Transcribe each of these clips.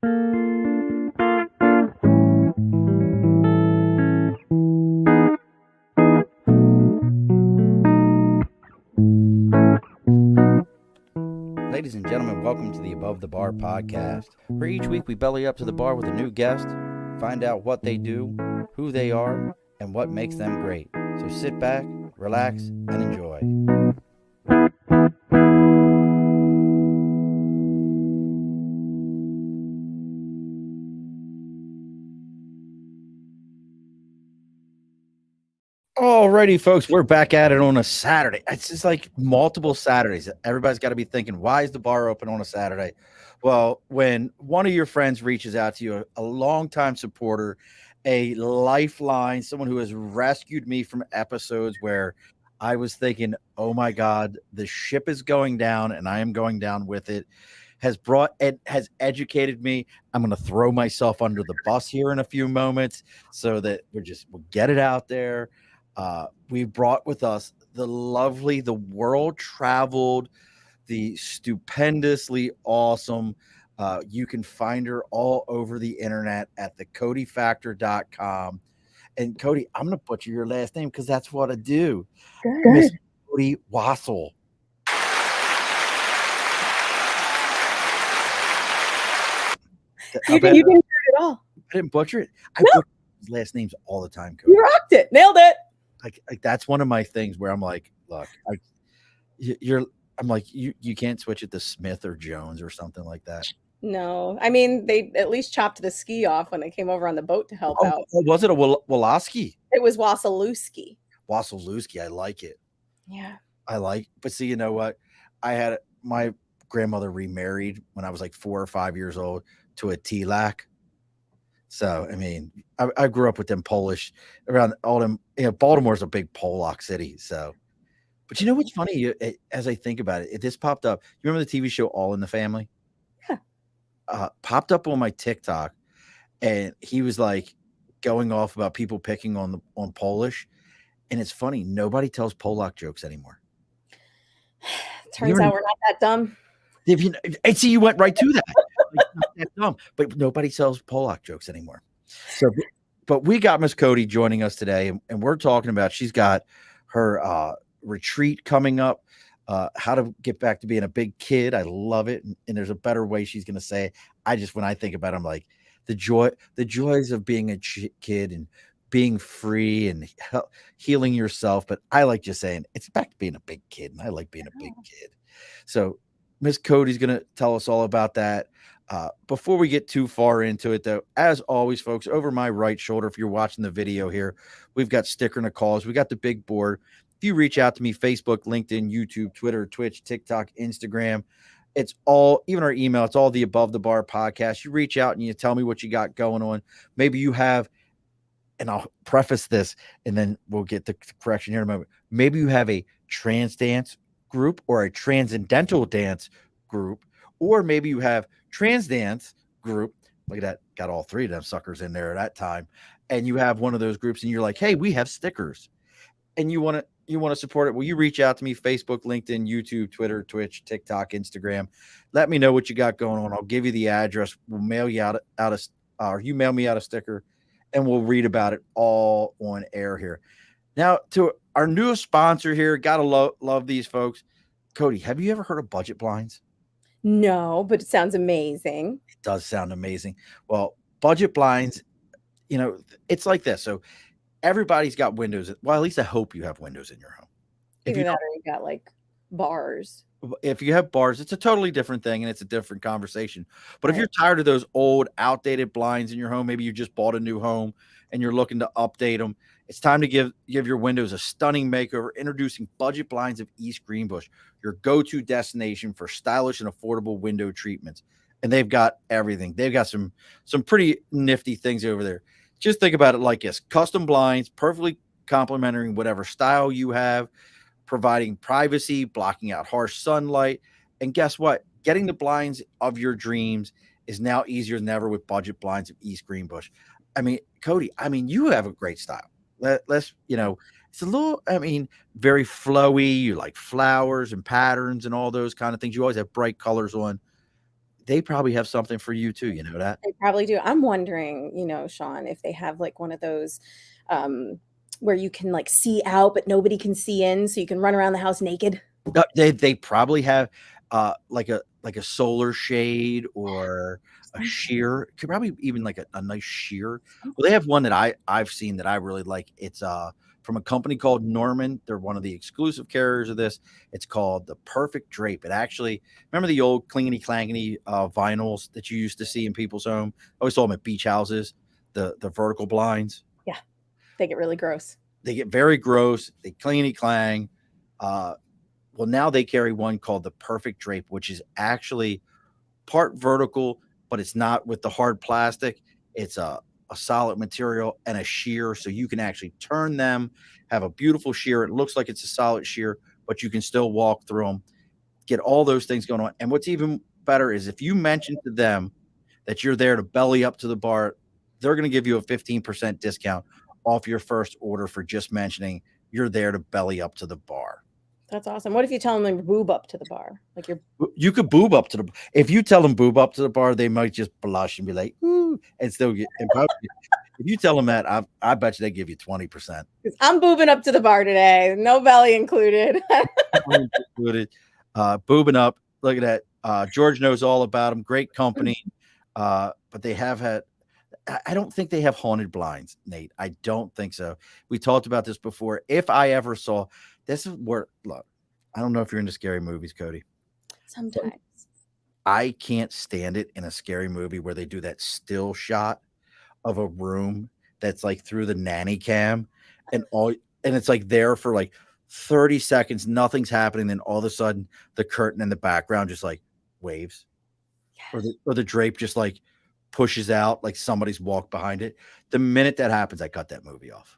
Ladies and gentlemen, welcome to the Above the Bar podcast, where each week we belly up to the bar with a new guest, find out what they do, who they are, and what makes them great. So sit back, relax, and enjoy. Alrighty, folks, we're back at it on a Saturday. It's just like multiple Saturdays. Everybody's got to be thinking, why is the bar open on a Saturday? Well, when one of your friends reaches out to you, a longtime supporter, a lifeline, someone who has rescued me from episodes where I was thinking, oh my God, the ship is going down and I am going down with it, has educated me. I'm going to throw myself under the bus here in a few moments so that we'll get it out there. We brought with us the lovely, the world-traveled, the stupendously awesome. You can find her all over the internet at thecodyfactor.com. And Cody, I'm going to butcher your last name because that's what I do. Miss Cody Wasial. You didn't do it at all. I didn't butcher it. I butcher his last names all the time, Cody. You rocked it. Nailed it. Like that's one of my things where I'm like, look, I'm like, you can't switch it to Smith or Jones or something like that. No, I mean, they at least chopped the ski off when they came over on the boat to help out. Was it a Woloski? It was Wasilewski. Wasilewski. I like it. Yeah. But see, you know what? I had my grandmother remarried when I was like 4 or 5 years old to a Tilak. So, I mean, I grew up with them Polish around all them. Baltimore's a big Polak city. So, but you know what's funny? As I think about it, this popped up. You remember the TV show All in the Family? Yeah. Popped up on my TikTok, and he was like going off about people picking on Polish, and it's funny. Nobody tells Polak jokes anymore. Turns out we're not that dumb. And see, you went right to that. Not that dumb, but nobody sells Polak jokes anymore. So, but we got Miss Cody joining us today, and we're talking about she's got her retreat coming up, how to get back to being a big kid. I love it, and there's a better way she's going to say it. When I think about it, I'm like the joys of being a kid and being free and healing yourself. But I like just saying it's back to being a big kid, and I like being a big kid. So Miss Cody's going to tell us all about that. Before we get too far into it, though, as always, folks, over my right shoulder, if you're watching the video here, we've got sticker and a calls. We got the big board. If you reach out to me, Facebook, LinkedIn, YouTube, Twitter, Twitch, TikTok, Instagram, it's all, even our email, it's all the Above the Bar podcast. You reach out and you tell me what you got going on. Maybe you have, and I'll preface this and then we'll get the correction here in a moment. Maybe you have a trans dance group or a transcendental dance group, or maybe you have trans dance group. Look at that. Got all three of them suckers in there at that time. And you have one of those groups and you're like, hey, we have stickers and you want to support it. Well, you reach out to me, Facebook, LinkedIn, YouTube, Twitter, Twitch, TikTok, Instagram. Let me know what you got going on. I'll give you the address. We'll mail you or you mail me out a sticker and we'll read about it all on air here. Now to our newest sponsor here. Got to love these folks. Cody, have you ever heard of budget blinds? No, but it sounds amazing. It does sound amazing. Well, budget blinds, it's like this. So everybody's got windows. Well, at least I hope you have windows in your home. Either that or you got like bars. If you have bars, it's a totally different thing and it's a different conversation. But if you're tired of those old, outdated blinds in your home, maybe you just bought a new home and you're looking to update them, it's time to give your windows a stunning makeover. Introducing Budget Blinds of East Greenbush, your go-to destination for stylish and affordable window treatments. And they've got everything. They've got some pretty nifty things over there. Just think about it like this: custom blinds, perfectly complementing whatever style you have, providing privacy, blocking out harsh sunlight. And guess what? Getting the blinds of your dreams is now easier than ever with Budget Blinds of East Greenbush. I mean, Cody, you have a great style. Let's, it's a little, very flowy. You like flowers and patterns and all those kind of things. You always have bright colors on. they probably have something for you too. You know that? They probably do. I'm wondering, Sean, if they have like one of those where you can like see out, but nobody can see in, so you can run around the house naked. They probably have like a solar shade or a sheer. Could probably even like a nice sheer. Well, they have one that I've seen that I really like. It's from a company called Norman. They're one of the exclusive carriers of this. It's called the Perfect Drape. It actually, remember the old clingety clangety vinyls that you used to see in people's home? I always saw them at beach houses. The vertical blinds. Yeah, they get really gross. They get very gross. They clingety clang. Well, now they carry one called the Perfect Drape, which is actually part vertical, but it's not with the hard plastic. It's a solid material and a sheer, so you can actually turn them, have a beautiful sheer. It looks like it's a solid sheer, but you can still walk through them, get all those things going on. And what's even better is if you mention to them that you're there to belly up to the bar, they're going to give you a 15% discount off your first order for just mentioning you're there to belly up to the bar. That's awesome. What if you tell them to boob up to the bar? Like you could boob up to the. If you tell them boob up to the bar, they might just blush and be like, "Ooh," and still get. And probably, if you tell them that, I bet you they give you 20%. I'm boobing up to the bar today, no belly included. Boobing up. Look at that. George knows all about them. Great company, but they have had. I don't think they have haunted blinds, Nate. I don't think so. We talked about this before. If I ever saw, this is where, look, I don't know if you're into scary movies, Cody. Sometimes. I can't stand it in a scary movie where they do that still shot of a room that's like through the nanny cam and it's like there for like 30 seconds, nothing's happening. Then all of a sudden the curtain in the background just like waves or the drape just like pushes out like somebody's walked behind it. The minute that happens, I cut that movie off.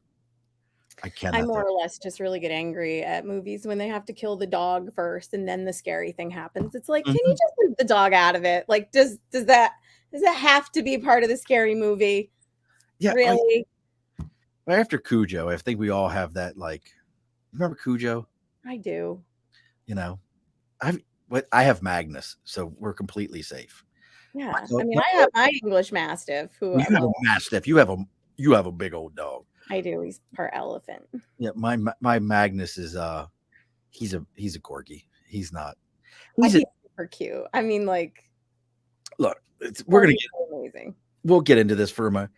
I more or less just really get angry at movies when they have to kill the dog first and then the scary thing happens. It's like, can you just leave the dog out of it? Like, does that have to be part of the scary movie? Yeah, really. After Cujo, I think we all have that. Like, remember Cujo? I do. I have Magnus, so we're completely safe. Yeah, I mean, I have my English Mastiff. You have a Mastiff. You have a big old dog. I do. He's part elephant. Yeah, my Magnus is he's a corgi. He's not. He's super cute. I mean, like, look, we're gonna get amazing. We'll get into this for a moment.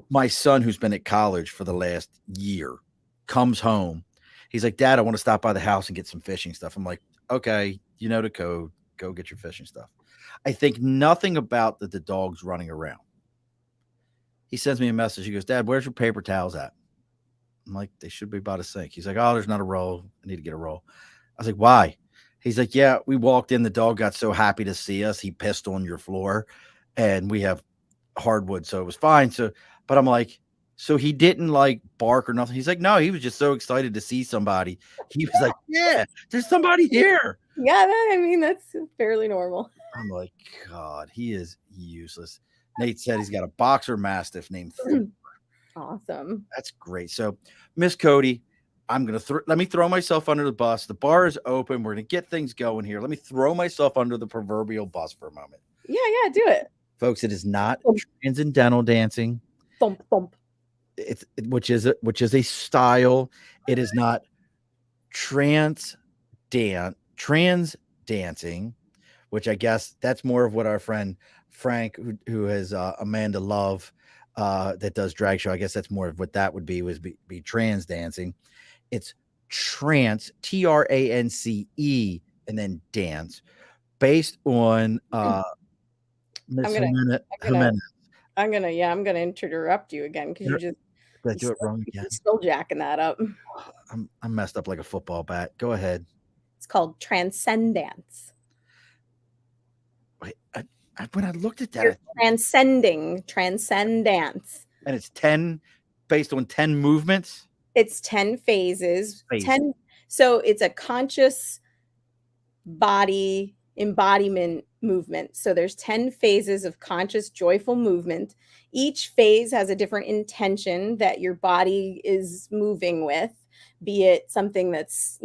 My son, who's been at college for the last year, comes home. He's like, "Dad, I want to stop by the house and get some fishing stuff." I'm like, "Okay, you know the code. Go get your fishing stuff." I think nothing about that the dog's running around. He sends me a message. He goes, "Dad, where's your paper towels at?" I'm like, "They should be by the sink." He's like, "Oh, there's not a roll. I need to get a roll." I was like, "Why?" He's like, "Yeah, we walked in. The dog got so happy to see us. He pissed on your floor and we have hardwood. So it was fine." But I'm like, so he didn't like bark or nothing. He's like, "No, he was just so excited to see somebody." He was like, "Yeah, there's somebody here." Yeah, I mean, that's fairly normal. I'm like, God, he is useless. Nate said he's got a boxer mastiff named Thor. Awesome. That's great. So, Miss Cody, I'm gonna let me throw myself under the bus. The bar is open. We're gonna get things going here. Let me throw myself under the proverbial bus for a moment. Yeah, do it, folks. It is not transcendental dancing. Thump thump. Which is a style. It is not trans dancing, which I guess that's more of what our friend Frank, who has Amanda Love, that does drag show. I guess that's more of what that would be, be trans dancing. It's trance, trance, and then dance, based on Miss Jimenez. I'm gonna interrupt you again because you just did I do it wrong again? You're still jacking that up. I'm messed up like a football bat. Go ahead. It's called Transcendence. Wait, when I looked at that, you're transcending transcendence, and it's 10 based on 10 movements. It's 10 phases. 10. So it's a conscious body embodiment movement. So there's 10 phases of conscious, joyful movement. Each phase has a different intention that your body is moving with, be it something that's,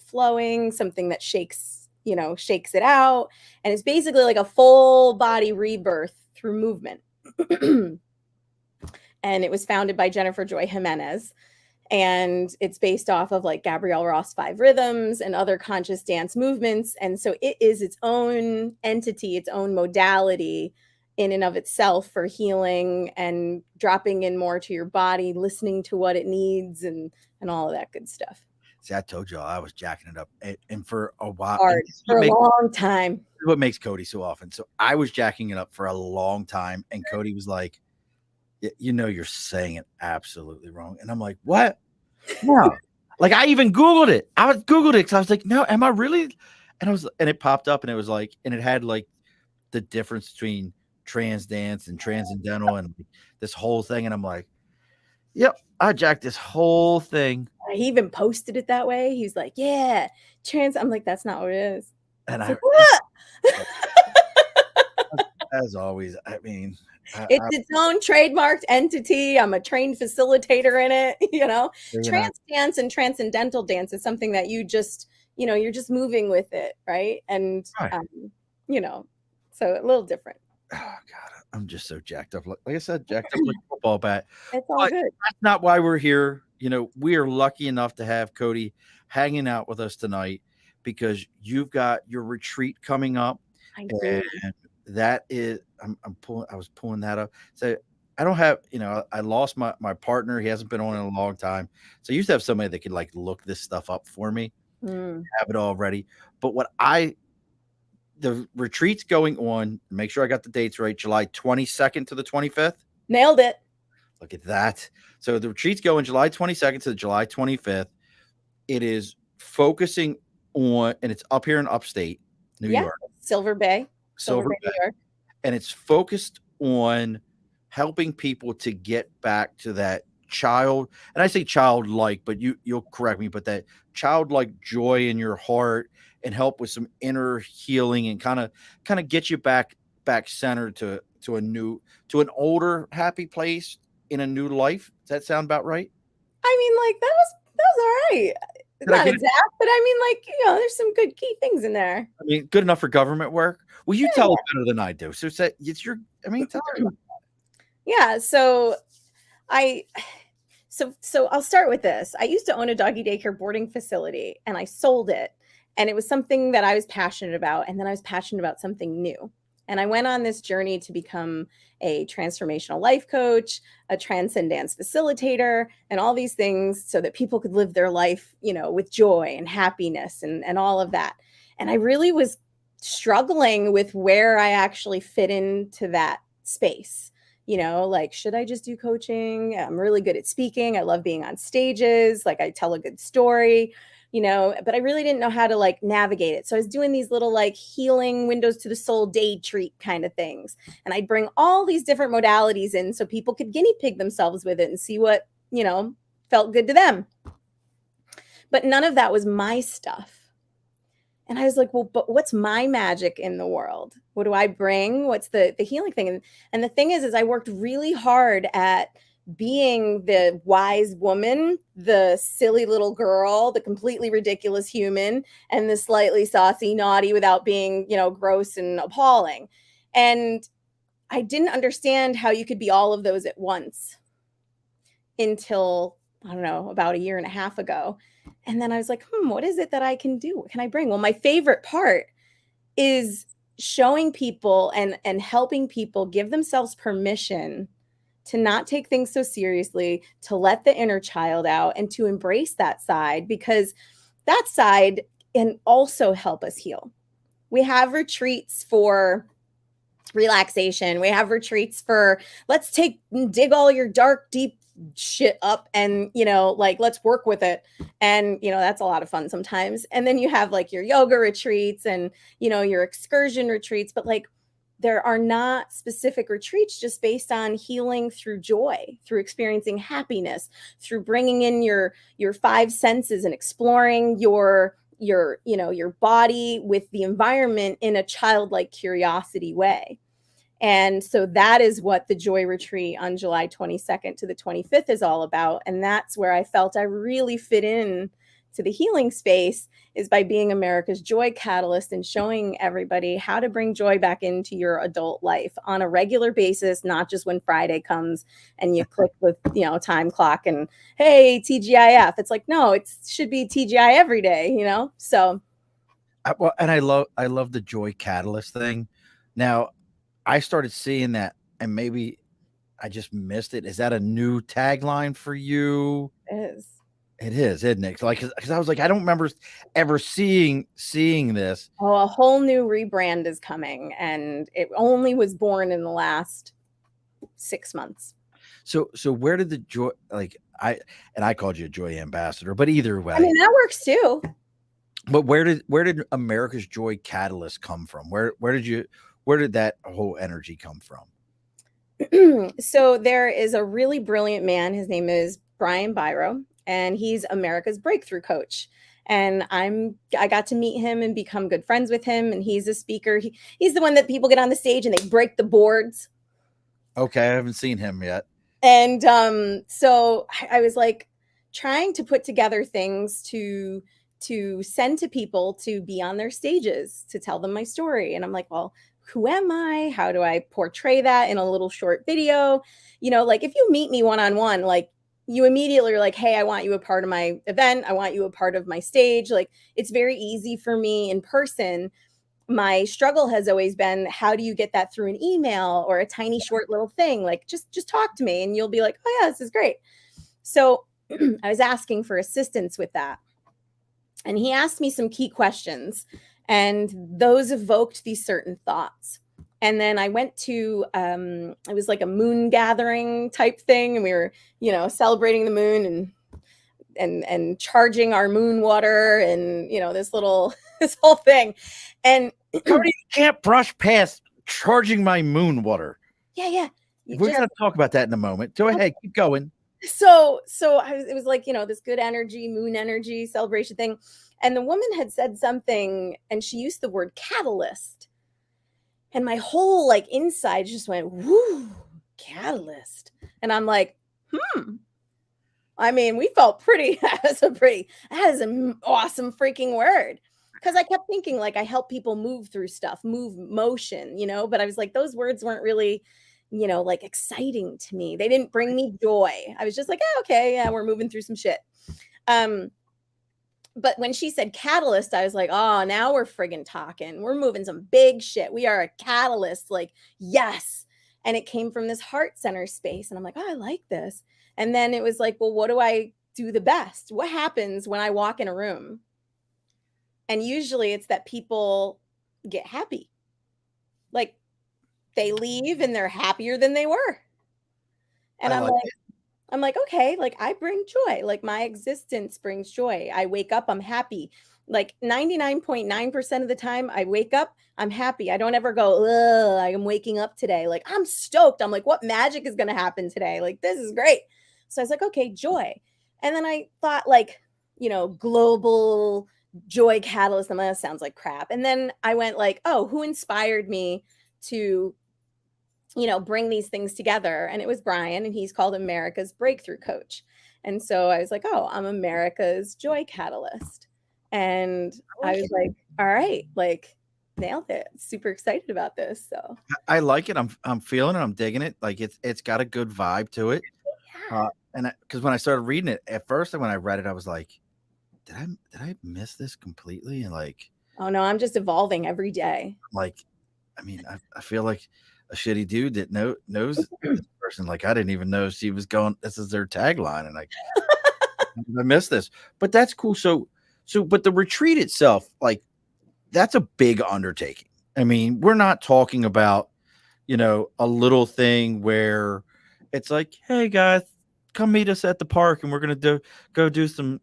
flowing, something that shakes shakes it out. And it's basically like a full body rebirth through movement. And it was founded by Jennifer Joy Jimenez. And it's based off of like Gabrielle Ross 5 rhythms and other conscious dance movements. And so it is its own entity, its own modality in and of itself for healing and dropping in more to your body, listening to what it needs and all of that good stuff. See, I told y'all I was jacking it up, and for a while, Hard for a long time. What makes Cody so often? So I was jacking it up for a long time, and Cody was like, "You're saying it absolutely wrong," and I'm like, "What? No." Like I even Googled it. I Googled it because I was like, "No, am I really?" And it popped up, and it was like, and it had like the difference between trans dance and transcendental and this whole thing, and I'm like, "Yep, I jacked this whole thing." He even posted it that way. He's like, "Yeah, trans." I'm like, "That's not what it is." And like, what? As always, I mean, it's its own trademarked entity. I'm a trained facilitator in it. Trans dance and transcendental dance is something that you just, you're just moving with it, right? And so a little different. Oh God, I'm just so jacked up. Like I said, jacked up like a football bat. It's all good. That's not why we're here. We are lucky enough to have Cody hanging out with us tonight because you've got your retreat coming up. I do. And that is, I was pulling that up. So I don't have, I lost my partner. He hasn't been on in a long time. So I used to have somebody that could like look this stuff up for me, have it all ready. But the retreat's going on, make sure I got the dates right, July 22nd to the 25th. Nailed it. Look at that. So the retreat's going July 22nd to July 25th. It is focusing on, and it's up here in upstate New York. Silver Bay, New York. And it's focused on helping people to get back to that child, and I say childlike, but you'll correct me, but that childlike joy in your heart and help with some inner healing and kind of get you back centered to an older happy place in a new life. Does that sound about right? I mean, like that was all right. Not exact, but I mean, like, there's some good key things in there. I mean, good enough for government work. Well, you tell it better than I do. So tell me. Yeah. So I'll start with this. I used to own a doggy daycare boarding facility and I sold it. And it was something that I was passionate about. And then I was passionate about something new. And I went on this journey to become a transformational life coach, a transcendence facilitator, and all these things so that people could live their life, with joy and happiness and all of that. And I really was struggling with where I actually fit into that space. Like, should I just do coaching? I'm really good at speaking. I love being on stages. Like I tell a good story. But I really didn't know how to like navigate it. So I was doing these little like healing windows to the soul day treat kind of things. And I'd bring all these different modalities in so people could guinea pig themselves with it and see what, felt good to them. But none of that was my stuff. And I was like, well, but what's my magic in the world? What do I bring? What's the healing thing? And the thing is I worked really hard at being the wise woman, the silly little girl, the completely ridiculous human, and the slightly saucy, naughty without being, gross and appalling. And I didn't understand how you could be all of those at once until, I don't know, about a year and a half ago. And then I was like, what is it that I can do? What can I bring? Well, my favorite part is showing people and helping people give themselves permission to not take things so seriously, to let the inner child out and to embrace that side, because that side can also help us heal. We have retreats for relaxation. We have retreats for let's dig all your dark, deep shit up and, let's work with it. And, that's a lot of fun sometimes. And then you have like your yoga retreats and, your excursion retreats, but like, there are not specific retreats just based on healing through joy, through experiencing happiness, through bringing in your 5 senses and exploring your body with the environment in a childlike curiosity way. And so that is what the Joy Retreat on July 22nd to the 25th is all about. And that's where I felt I really fit in to the healing space is by being America's joy catalyst and showing everybody how to bring joy back into your adult life on a regular basis, not just when Friday comes and you click the time clock and hey, TGIF. It's like, no, it should be TGI every day, So and I love the joy catalyst thing. Now, I started seeing that, and maybe I just missed it. Is that a new tagline for you? it is. It is, isn't it? Like, because I was like, I don't remember ever seeing this. Oh, a whole new rebrand is coming, and it only was born in the last 6 months. So where did the joy, like, I called you a joy ambassador, but either way, I mean, that works too. But where did America's Joy Catalyst come from? Where did that whole energy come from? So there is a really brilliant man. His name is Brian Biro, and he's America's breakthrough coach. And I got to meet him and become good friends with him. And he's a speaker. He's the one that people get on the stage and they break the boards. Okay, I haven't seen him yet. And so I was like trying to put together things to send to people to be on their stages, to tell them my story. And I'm like, well, who am I? How do I portray that in a little short video? Like if you meet me one-on-one, like you immediately are like, hey, I want you a part of my event. I want you a part of my stage. Like it's very easy for me in person. My struggle has always been, how do you get that through an email or a tiny short little thing? Like just talk to me and you'll be like, oh yeah, this is great. So I was asking for assistance with that. And he asked me some key questions, and those evoked these certain thoughts. And then I went to, it was like a moon gathering type thing. And we were, celebrating the moon and charging our moon water and, this whole thing. And you can't brush past charging my moon water. Yeah. We're going to talk about that in a moment. Go ahead, keep going. So it was like, this good energy, moon energy celebration thing. And the woman had said something and she used the word catalyst. And my whole inside just went, woo, catalyst. And I'm like, I mean, we felt pretty, that is an awesome freaking word. Because I kept thinking I help people move through stuff, move motion, but I was like, those words weren't really exciting to me. They didn't bring me joy. I was just like, okay, yeah, we're moving through some shit. But when she said catalyst, I was like, oh, now we're friggin' talking. We're moving some big shit. We are a catalyst. Yes. And it came from this heart center space. And I'm like, oh, I like this. And then it was like, well, what do I do the best? What happens when I walk in a room? And usually it's that people get happy. They leave and they're happier than they were. And I'm like, okay, I bring joy. My existence brings joy. I wake up, I'm happy. 99.9% of the time I wake up, I'm happy. I don't ever go, ugh, I'm waking up today. I'm stoked. I'm like, what magic is going to happen today? This is great. So I was like, okay, joy. And then I thought global joy catalyst. That sounds like crap. And then I went oh, who inspired me to bring these things together? And it was Brian, and he's called America's Breakthrough Coach. And so I was like, oh, I'm America's Joy Catalyst. And I was like, all right, nailed it. Super excited about this. So I like it. I'm feeling it. I'm digging it. It's got a good vibe to it. Yeah. And because when I started reading it at first, and when I read it, I was like, did I miss this completely? And oh no, I'm just evolving every day. I mean, I feel like a shitty dude that knows this person. I didn't even know she was going, this is their tagline. And I missed this, but that's cool. So, but the retreat itself, that's a big undertaking. I mean, we're not talking about, a little thing where it's like, hey guys, come meet us at the park and we're going to go do some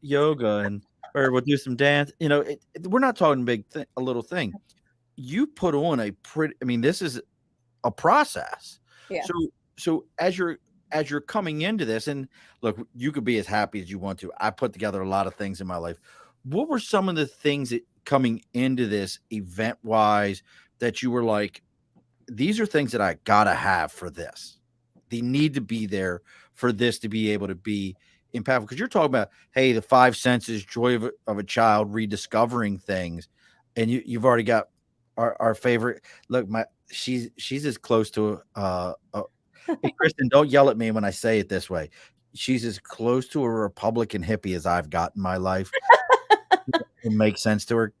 yoga or we'll do some dance. We're not talking a little thing. You put on this is a process. Yeah. So as you're coming into this, and look, you could be as happy as you want to. I put together a lot of things in my life. What were some of the things that coming into this event wise that you were like, these are things that I gotta have for this? They need to be there for this to be able to be impactful because you're talking about, hey, the five senses, joy of a child rediscovering things, and you've already got our favorite. Look, she's as close to hey, Kristen, don't yell at me when I say it this way. She's as close to a Republican hippie as I've got in my life. It makes sense to her.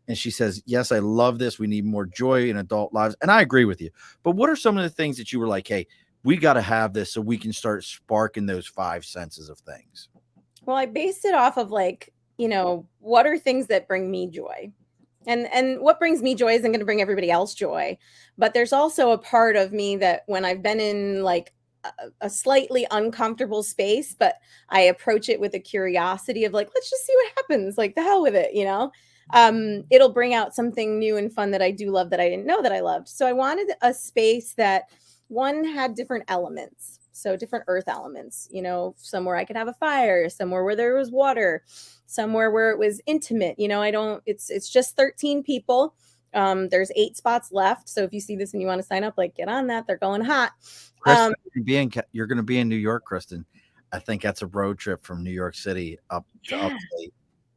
And she says, yes, I love this. We need more joy in adult lives. And I agree with you. But what are some of the things that you were like, hey, we got to have this so we can start sparking those five senses of things? Well, I based it off of like, what are things that bring me joy? And what brings me joy isn't going to bring everybody else joy. But there's also a part of me that when I've been in like a slightly uncomfortable space, but I approach it with a curiosity of like, let's just see what happens. Like the hell with it, it'll bring out something new and fun that I do love that I didn't know that I loved. So I wanted a space that one had different elements. So different earth elements, somewhere I could have a fire, somewhere where there was water, somewhere where it was intimate. It's just 13 people. There's 8 spots left. So if you see this and you want to sign up, like get on that. They're going hot. Kristen, you're going to be in New York, Kristen. I think that's a road trip from New York City up to upstate.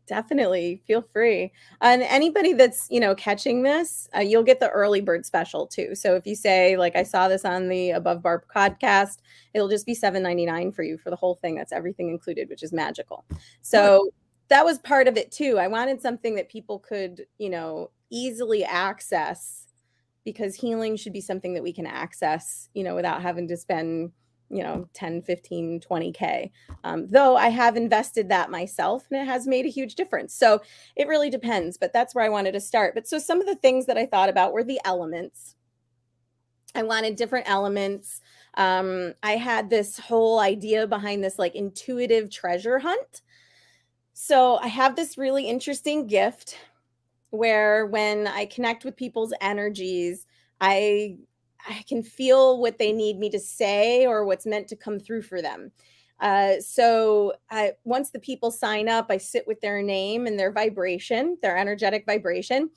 Definitely feel free. And anybody that's, catching this, you'll get the early bird special too. So if you say like, I saw this on the Above Bar podcast, it'll just be $7.99 for you for the whole thing. That's everything included, which is magical. So that was part of it too. I wanted something that people could, easily access, because healing should be something that we can access, without having to spend 10, 15, 20K. Though I have invested that myself and it has made a huge difference. So it really depends, but that's where I wanted to start. But so some of the things that I thought about were the elements. I wanted different elements. I had this whole idea behind this like intuitive treasure hunt. So I have this really interesting gift where when I connect with people's energies, I can feel what they need me to say or what's meant to come through for them. So once the people sign up, I sit with their name and their vibration, their energetic vibration,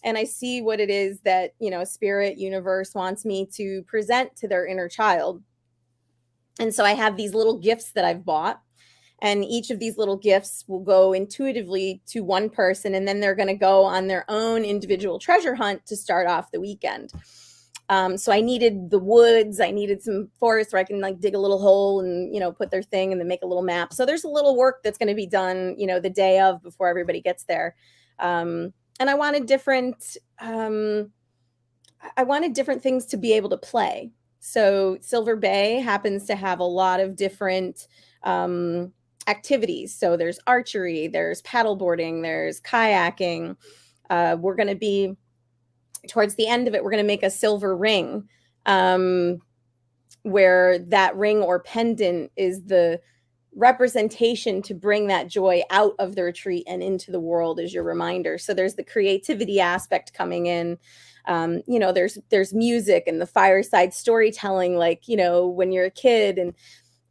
and I see what it is that, spirit, universe wants me to present to their inner child. And so I have these little gifts that I've bought. And each of these little gifts will go intuitively to one person, and then they're going to go on their own individual treasure hunt to start off the weekend. So I needed the woods. I needed some forest where I can like dig a little hole and, put their thing and then make a little map. So there's a little work that's going to be done, the day of before everybody gets there. And I wanted different things to be able to play. So Silver Bay happens to have a lot of different activities. So there's archery, there's paddleboarding, there's kayaking. We're going to be towards the end of it, we're going to make a silver ring, where that ring or pendant is the representation to bring that joy out of the retreat and into the world as your reminder. So there's the creativity aspect coming in. There's music and the fireside storytelling, like, when you're a kid and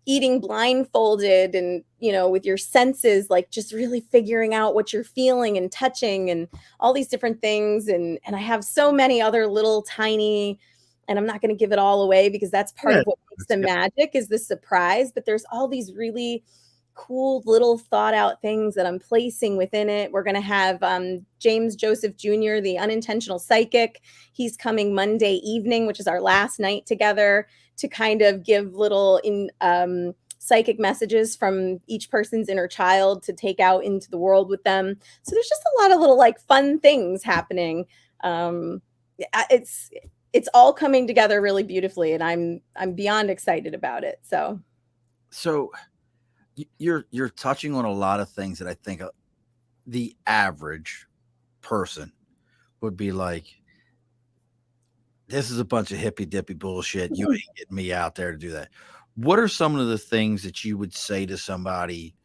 eating blindfolded and, with your senses, like just really figuring out what you're feeling and touching and all these different things. And I have so many other little tiny, and I'm not going to give it all away because that's part of what makes the magic is the surprise. But there's all these really cool little thought out things that I'm placing within it. We're going to have James Joseph Jr., the unintentional psychic. He's coming Monday evening, which is our last night together, to kind of give little psychic messages from each person's inner child to take out into the world with them. So there's just a lot of little like fun things happening. It's all coming together really beautifully, and I'm beyond excited about it. So you're touching on a lot of things that I think the average person would be like, this is a bunch of hippy dippy bullshit. You ain't getting me out there to do that. What are some of the things that you would say to somebody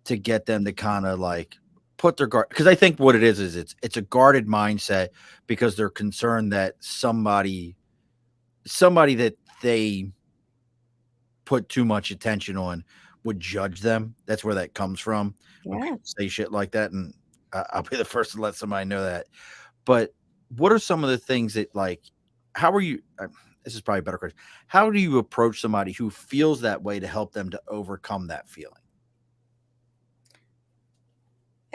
to get them to kind of like put their guard? Because I think what it is it's a guarded mindset because they're concerned that somebody that they put too much attention on would judge them. That's where that comes from. When people say shit like that, and I'll be the first to let somebody know that. But what are some of the things that, like, how are you? This is probably a better question. How do you approach somebody who feels that way to help them to overcome that feeling?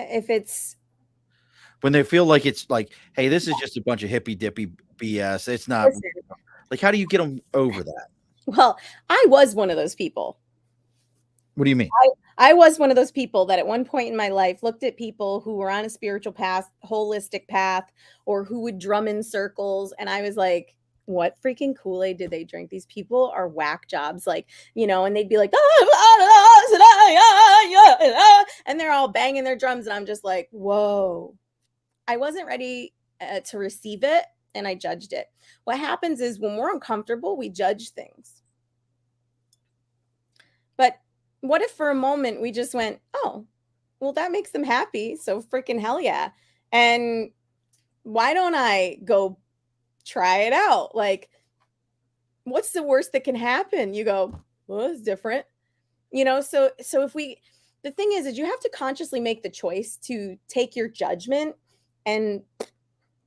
if it's when they feel like it's like, hey, this is just a bunch of hippy dippy BS. It's not listen, like, how do you get them over that? well, I was one of those people. What do you mean? I was one of those people that at one point in my life looked at people who were on a spiritual path, holistic path, or who would drum in circles. And I was like, what freaking Kool-Aid did they drink? These people are whack jobs. Like, and they'd be like, and they're all banging their drums. And I'm just like, whoa, I wasn't ready to receive it. And I judged it. What happens is when we're uncomfortable, we judge things. But what if for a moment we just went, oh, well, that makes them happy. So freaking hell yeah. And why don't I go try it out? Like, what's the worst that can happen? You go, well, it's different. So the thing is you have to consciously make the choice to take your judgment and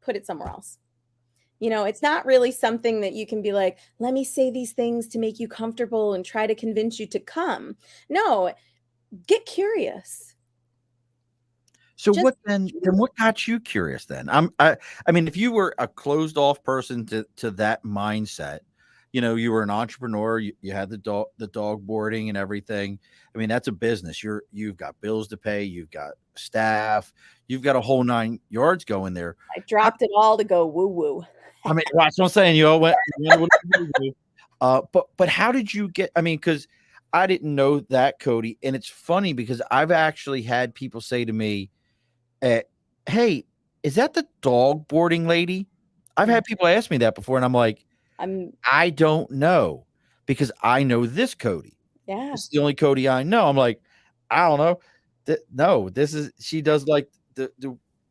put it somewhere else. It's not really something that you can be like, let me say these things to make you comfortable and try to convince you to come. No, get curious. So what then what got you curious then? I mean, if you were a closed off person to that mindset, you were an entrepreneur, you had the dog boarding and everything. I mean, that's a business. You've got bills to pay, you've got staff, you've got a whole 9 yards going there. I dropped it all to go woo woo. I mean, that's what I'm saying. You all went but how did you get, I mean, because I didn't know that, Cody. And it's funny because I've actually had people say to me, hey, is that the dog boarding lady? I've had people ask me that before, and I'm like, I don't know, because I know this Cody. Yeah. It's the only Cody I know. I'm like, I don't know. No, she does like the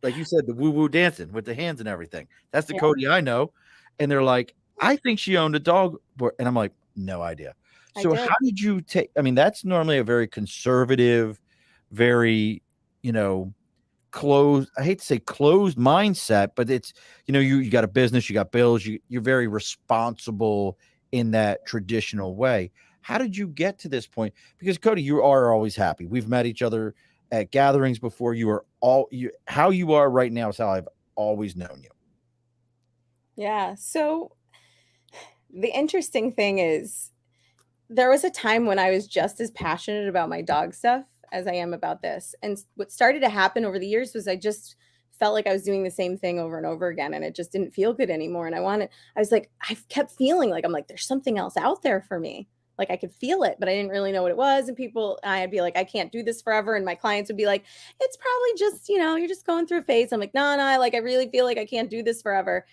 like you said, the woo-woo dancing with the hands and everything. That's the Cody I know. And they're like, I think she owned a dog board. And I'm like, no idea. So how did you take, I mean, that's normally a very conservative, very, closed, I hate to say closed mindset, but it's, you got a business, you got bills, you're very responsible in that traditional way. How did you get to this point? Because Cody, you are always happy. We've met each other at gatherings before. How you are right now is how I've always known you. Yeah. So the interesting thing is there was a time when I was just as passionate about my dog stuff as I am about this. And what started to happen over the years was I just felt like I was doing the same thing over and over again, and it just didn't feel good anymore. And I was like, I kept feeling like, I'm like, there's something else out there for me. Like I could feel it, but I didn't really know what it was. And I'd be like, I can't do this forever. And my clients would be like, it's probably just, you're just going through a phase. I'm like, no, like I really feel like I can't do this forever.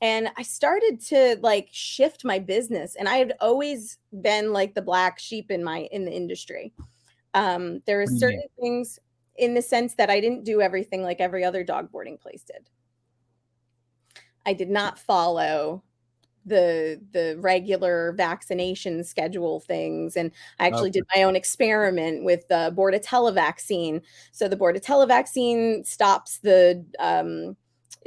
And I started to like shift my business. And I had always been like the black sheep in the industry. There are certain things in the sense that I didn't do everything like every other dog boarding place did. I did not follow the regular vaccination schedule things. And I actually did my own experiment with the Bordetella vaccine. So the Bordetella vaccine stops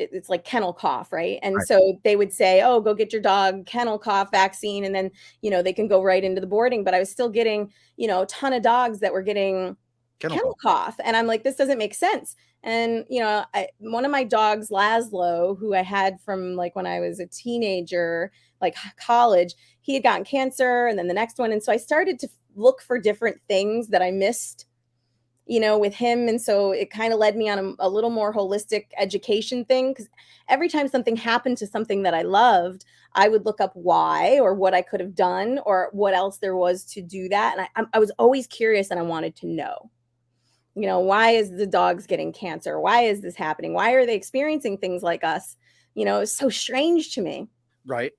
it's like kennel cough, right? And so they would say, oh, go get your dog kennel cough vaccine. And then, they can go right into the boarding. But I was still getting, a ton of dogs that were getting kennel cough. And I'm like, this doesn't make sense. And, one of my dogs, Laszlo, who I had from like when I was a teenager, like college, he had gotten cancer, and then the next one. And so I started to look for different things that I missed, with him. And so it kind of led me on a little more holistic education thing. Because every time something happened to something that I loved, I would look up why or what I could have done or what else there was to do that. And I was always curious, and I wanted to know. Why is the dogs getting cancer? Why is this happening? Why are they experiencing things like us? It's so strange to me. Right.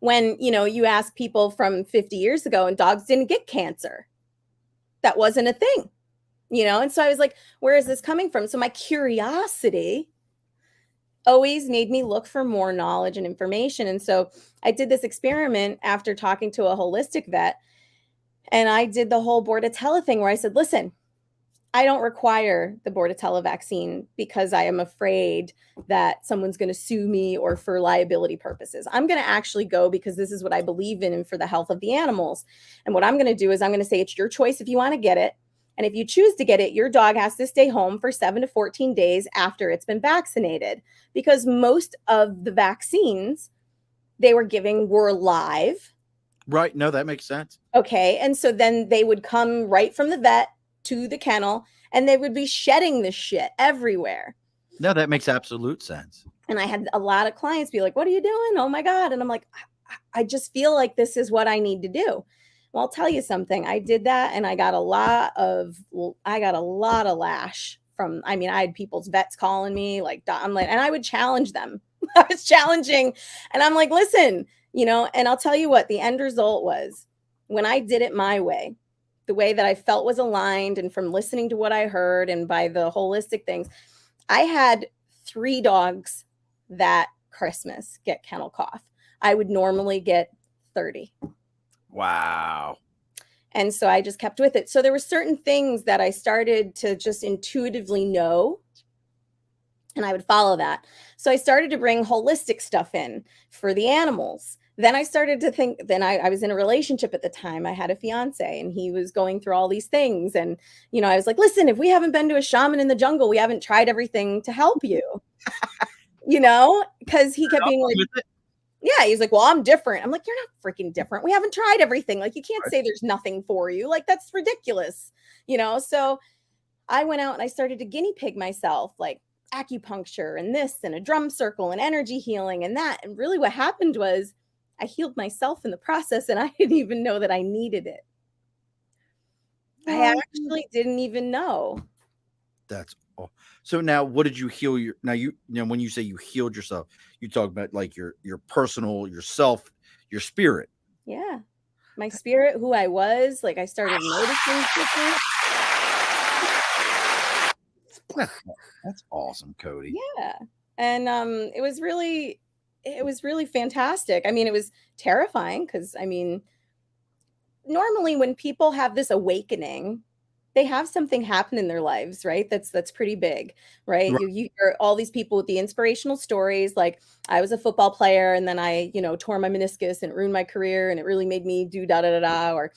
When, you ask people from 50 years ago and dogs didn't get cancer. That wasn't a thing, And so I was like, where is this coming from? So my curiosity always made me look for more knowledge and information. And so I did this experiment after talking to a holistic vet. And I did the whole Bordetella thing where I said, listen, I don't require the Bordetella vaccine because I am afraid that someone's going to sue me or for liability purposes. I'm going to actually go because this is what I believe in and for the health of the animals. And what I'm going to do is I'm going to say it's your choice if you want to get it. And if you choose to get it, your dog has to stay home for 7 to 14 days after it's been vaccinated, because most of the vaccines they were giving were live. Right. No, that makes sense. Okay. And so then they would come right from the vet to the kennel and they would be shedding the shit everywhere. No, that makes absolute sense. And I had a lot of clients be like, what are you doing? Oh my God. And I'm like, I just feel like this is what I need to do. Well, I'll tell you something. I did that and I got a lot of lash from, I had people's vets calling me like, I'm like, and I would challenge them. I was challenging and I'm like, listen, and I'll tell you what the end result was when I did it my way, the way that I felt was aligned. And from listening to what I heard and by the holistic things, I had 3 dogs that Christmas get kennel cough. I would normally get 30. Wow. And so I just kept with it. So there were certain things that I started to just intuitively know, and I would follow that. So I started to bring holistic stuff in for the animals. Then I started to think, I was in a relationship at the time. I had a fiance and he was going through all these things. And, I was like, listen, if we haven't been to a shaman in the jungle, we haven't tried everything to help you, because he kept being like, yeah, he's like, well, I'm different. I'm like, you're not freaking different. We haven't tried everything. Like, you can't say there's nothing for you. Like, that's ridiculous, So I went out and I started to guinea pig myself, like acupuncture and this and a drum circle and energy healing and that. And really what happened was I healed myself in the process and I didn't even know that I needed it. I actually didn't even know. That's all. So now what did you heal when you say you healed yourself, you talk about like your personal, yourself, your spirit. Yeah. My spirit, who I was, like I started noticing different. That's awesome, Cody. Yeah. And it was really fantastic. It was terrifying because normally when people have this awakening, they have something happen in their lives, right? That's pretty big, right? You hear all these people with the inspirational stories, like I was a football player and then I, tore my meniscus and it ruined my career and it really made me do da da da da. Or,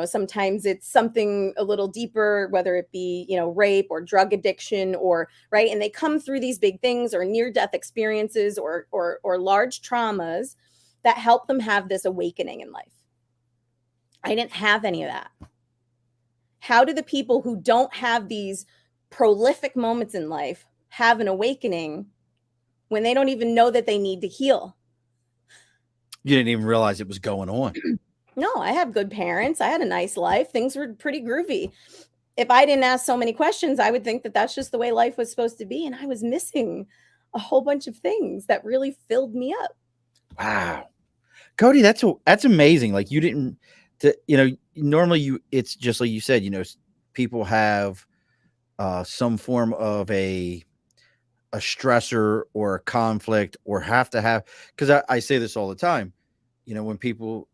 sometimes it's something a little deeper, whether it be, rape or drug addiction or right. And they come through these big things or near-death experiences or large traumas that help them have this awakening in life. I didn't have any of that. How do the people who don't have these prolific moments in life have an awakening when they don't even know that they need to heal? You didn't even realize it was going on. No, I have good parents. I had a nice life. Things were pretty groovy. If I didn't ask so many questions, I would think that that's just the way life was supposed to be. And I was missing a whole bunch of things that really filled me up. Wow. Cody, that's amazing. Like you didn't, normally it's just like you said, people have some form of a stressor or a conflict or have to have, because I say this all the time, when people,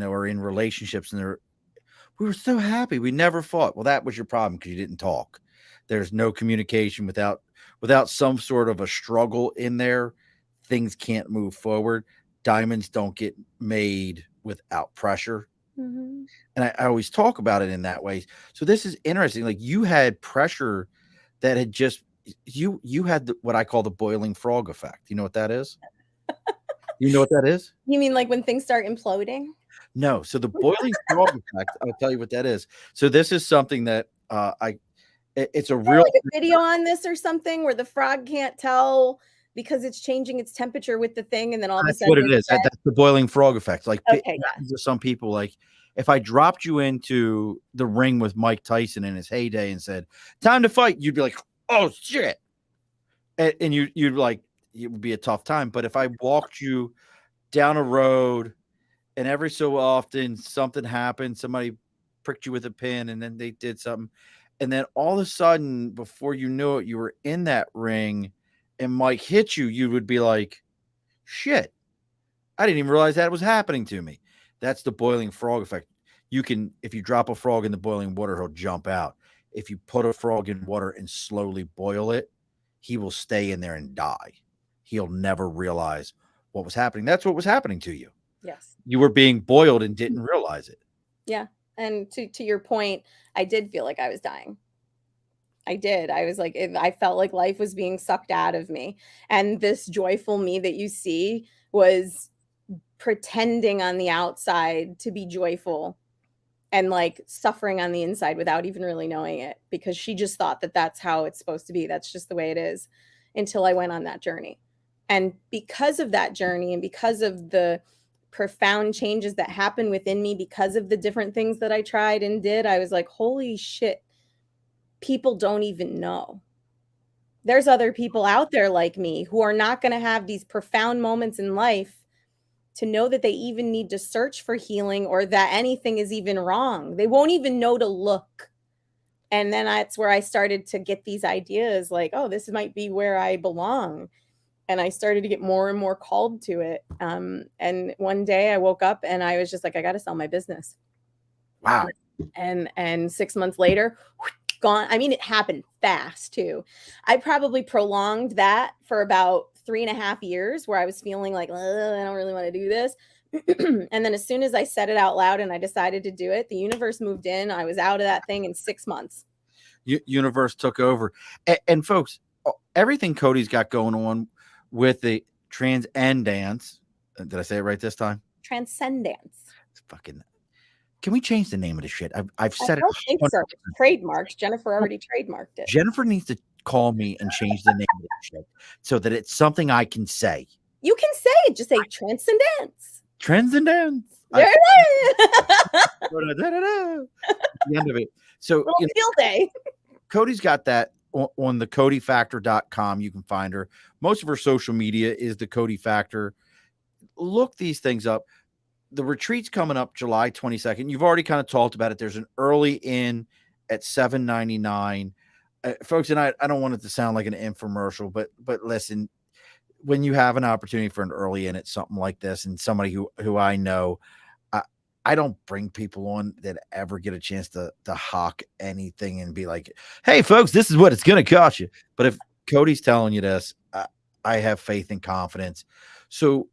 are in relationships and we were so happy. We never fought. Well, that was your problem because you didn't talk. There's no communication without some sort of a struggle in there. Things can't move forward. Diamonds don't get made without pressure. Mm-hmm. And I always talk about it in that way. So this is interesting. Like you had pressure that had just, you had what I call the boiling frog effect. You know what that is? You know what that is? You mean like when things start imploding? No. So the boiling frog effect, I'll tell you what that is. So this is something that it's a real like a video on this or something where the frog can't tell because it's changing its temperature with the thing, and then all of a sudden that's what it is. That's the boiling frog effect. Like okay, some people, like if I dropped you into the ring with Mike Tyson in his heyday and said, "Time to fight," you'd be like, "Oh shit," and you'd like, it would be a tough time. But if I walked you down a road and every so often something happened, somebody pricked you with a pin and then they did something, and then all of a sudden before you knew it, you were in that ring and Mike hit you, you would be like, shit, I didn't even realize that was happening to me. That's the boiling frog effect. If you drop a frog in the boiling water, he'll jump out. If you put a frog in water and slowly boil it, he will stay in there and die. He'll never realize what was happening. That's what was happening to you. Yes. You were being boiled and didn't realize it. Yeah. And to your point, I did feel like I was dying. I did. I was like, I felt like life was being sucked out of me. And this joyful me that you see was pretending on the outside to be joyful and like suffering on the inside without even really knowing it, because she just thought that that's how it's supposed to be. That's just the way it is, until I went on that journey. And because of that journey and because of the profound changes that happened within me, because of the different things that I tried and did, I was like, holy shit, people don't even know. There's other people out there like me who are not going to have these profound moments in life to know that they even need to search for healing or that anything is even wrong. They won't even know to look. And then that's where I started to get these ideas like, oh, this might be where I belong. And I started to get more and more called to it. And one day I woke up and I was just like, I got to sell my business. Wow. And 6 months later, gone. I mean, it happened fast too. I probably prolonged that for about 3.5 years where I was feeling like, I don't really want to do this. And then as soon as I said it out loud and I decided to do it, the universe moved in. I was out of that thing in 6 months. Universe took over. And folks, everything Cody's got going on with the Transcendental. Did I say it right this time? Transcendental. It's fucking. Can we change the name of the shit? I've said I don't think so. Trademarked. Jennifer already trademarked it. Jennifer needs to call me and change the name of the shit so that it's something I can say. You can say it. Just say Transcendence. Transcendental. There it is. The end of it. So field day. Cody's got that on the codyfactor.com. You can find her. Most of her social media is the Cody Factor. Look these things up. The retreat's coming up July 22nd. You've already kind of talked about it. There's an early in at $7.99. Folks, and I don't want it to sound like an infomercial, but listen, when you have an opportunity for an early in at something like this, and somebody who I know, I don't bring people on that ever get a chance to hawk anything and be like, hey, folks, this is what it's going to cost you. But if Cody's telling you this, I have faith and confidence. So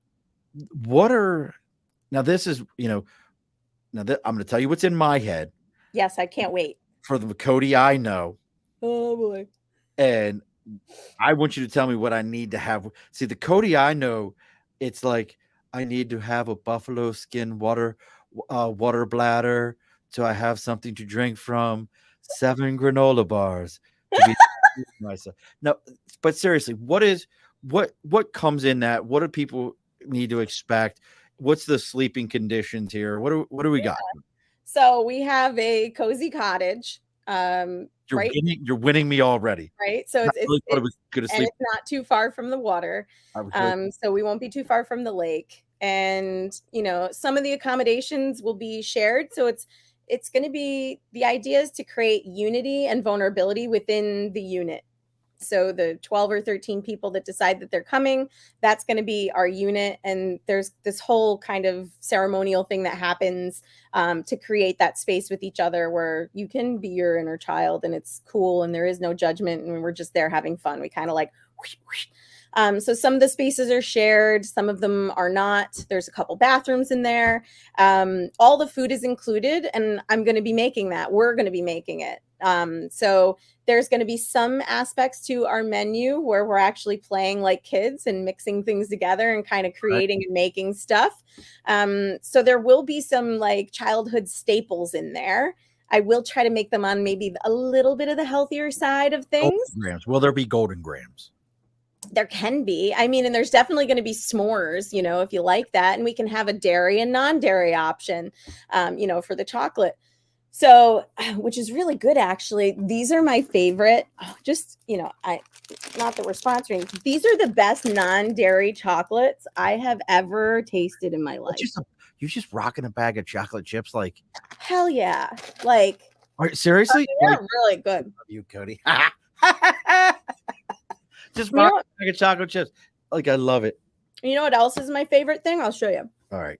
now this is, I'm going to tell you what's in my head. Yes, I can't wait. For the Cody I know. Oh, boy. And I want you to tell me what I need to have. See, the Cody I know, it's like, I need to have a buffalo skin water bladder, so I have something to drink from, 7 granola bars to be myself. No, but seriously, what comes in that? What do people need to expect? What's the sleeping conditions here? What do we got? So we have a cozy cottage. You're winning me already. Right. So it's not too far from the water. So we won't be too far from the lake. And, some of the accommodations will be shared. So it's going to be, the idea is to create unity and vulnerability within the unit. So the 12 or 13 people that decide that they're coming, that's going to be our unit. And there's this whole kind of ceremonial thing that happens to create that space with each other where you can be your inner child and it's cool and there is no judgment and we're just there having fun. We kind of like whoosh, whoosh. So some of the spaces are shared, some of them are not. There's a couple bathrooms in there. All the food is included, and I'm going to be making that. We're going to be making it. So there's going to be some aspects to our menu where we're actually playing like kids and mixing things together and kind of creating and making stuff. So there will be some like childhood staples in there. I will try to make them on maybe a little bit of the healthier side of things. Golden grams. Will there be golden grams? There can be. I mean, and there's definitely going to be s'mores, if you like that. And we can have a dairy and non-dairy option, for the chocolate. So, which is really good, actually. These are my favorite. Not that we're sponsoring. These are the best non-dairy chocolates I have ever tasted in my life. You're just rocking a bag of chocolate chips like. Hell yeah. Like. Seriously? They're really good. Love you, Cody. Just rock a bag of chocolate chips. Like, I love it. You know what else is my favorite thing? I'll show you. All right.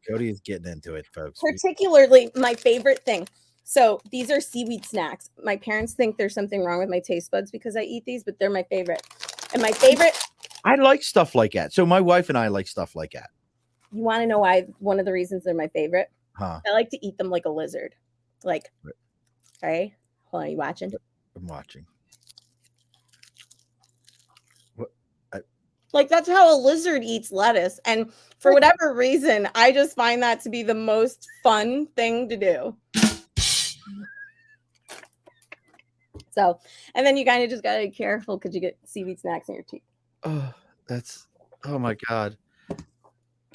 Cody is getting into it, folks. Particularly my favorite thing. So these are seaweed snacks. My parents think there's something wrong with my taste buds because I eat these, but they're my favorite. And my favorite. I like stuff like that. So my wife and I like stuff like that. You want to know why? One of the reasons they're my favorite? Huh? I like to eat them like a lizard. Like, all right, hold on, are you watching? I'm watching. What? Like, that's how a lizard eats lettuce. And for whatever reason, I just find that to be the most fun thing to do. So, and then you kind of just got to be careful because you get seaweed snacks in your teeth. Oh, oh my God.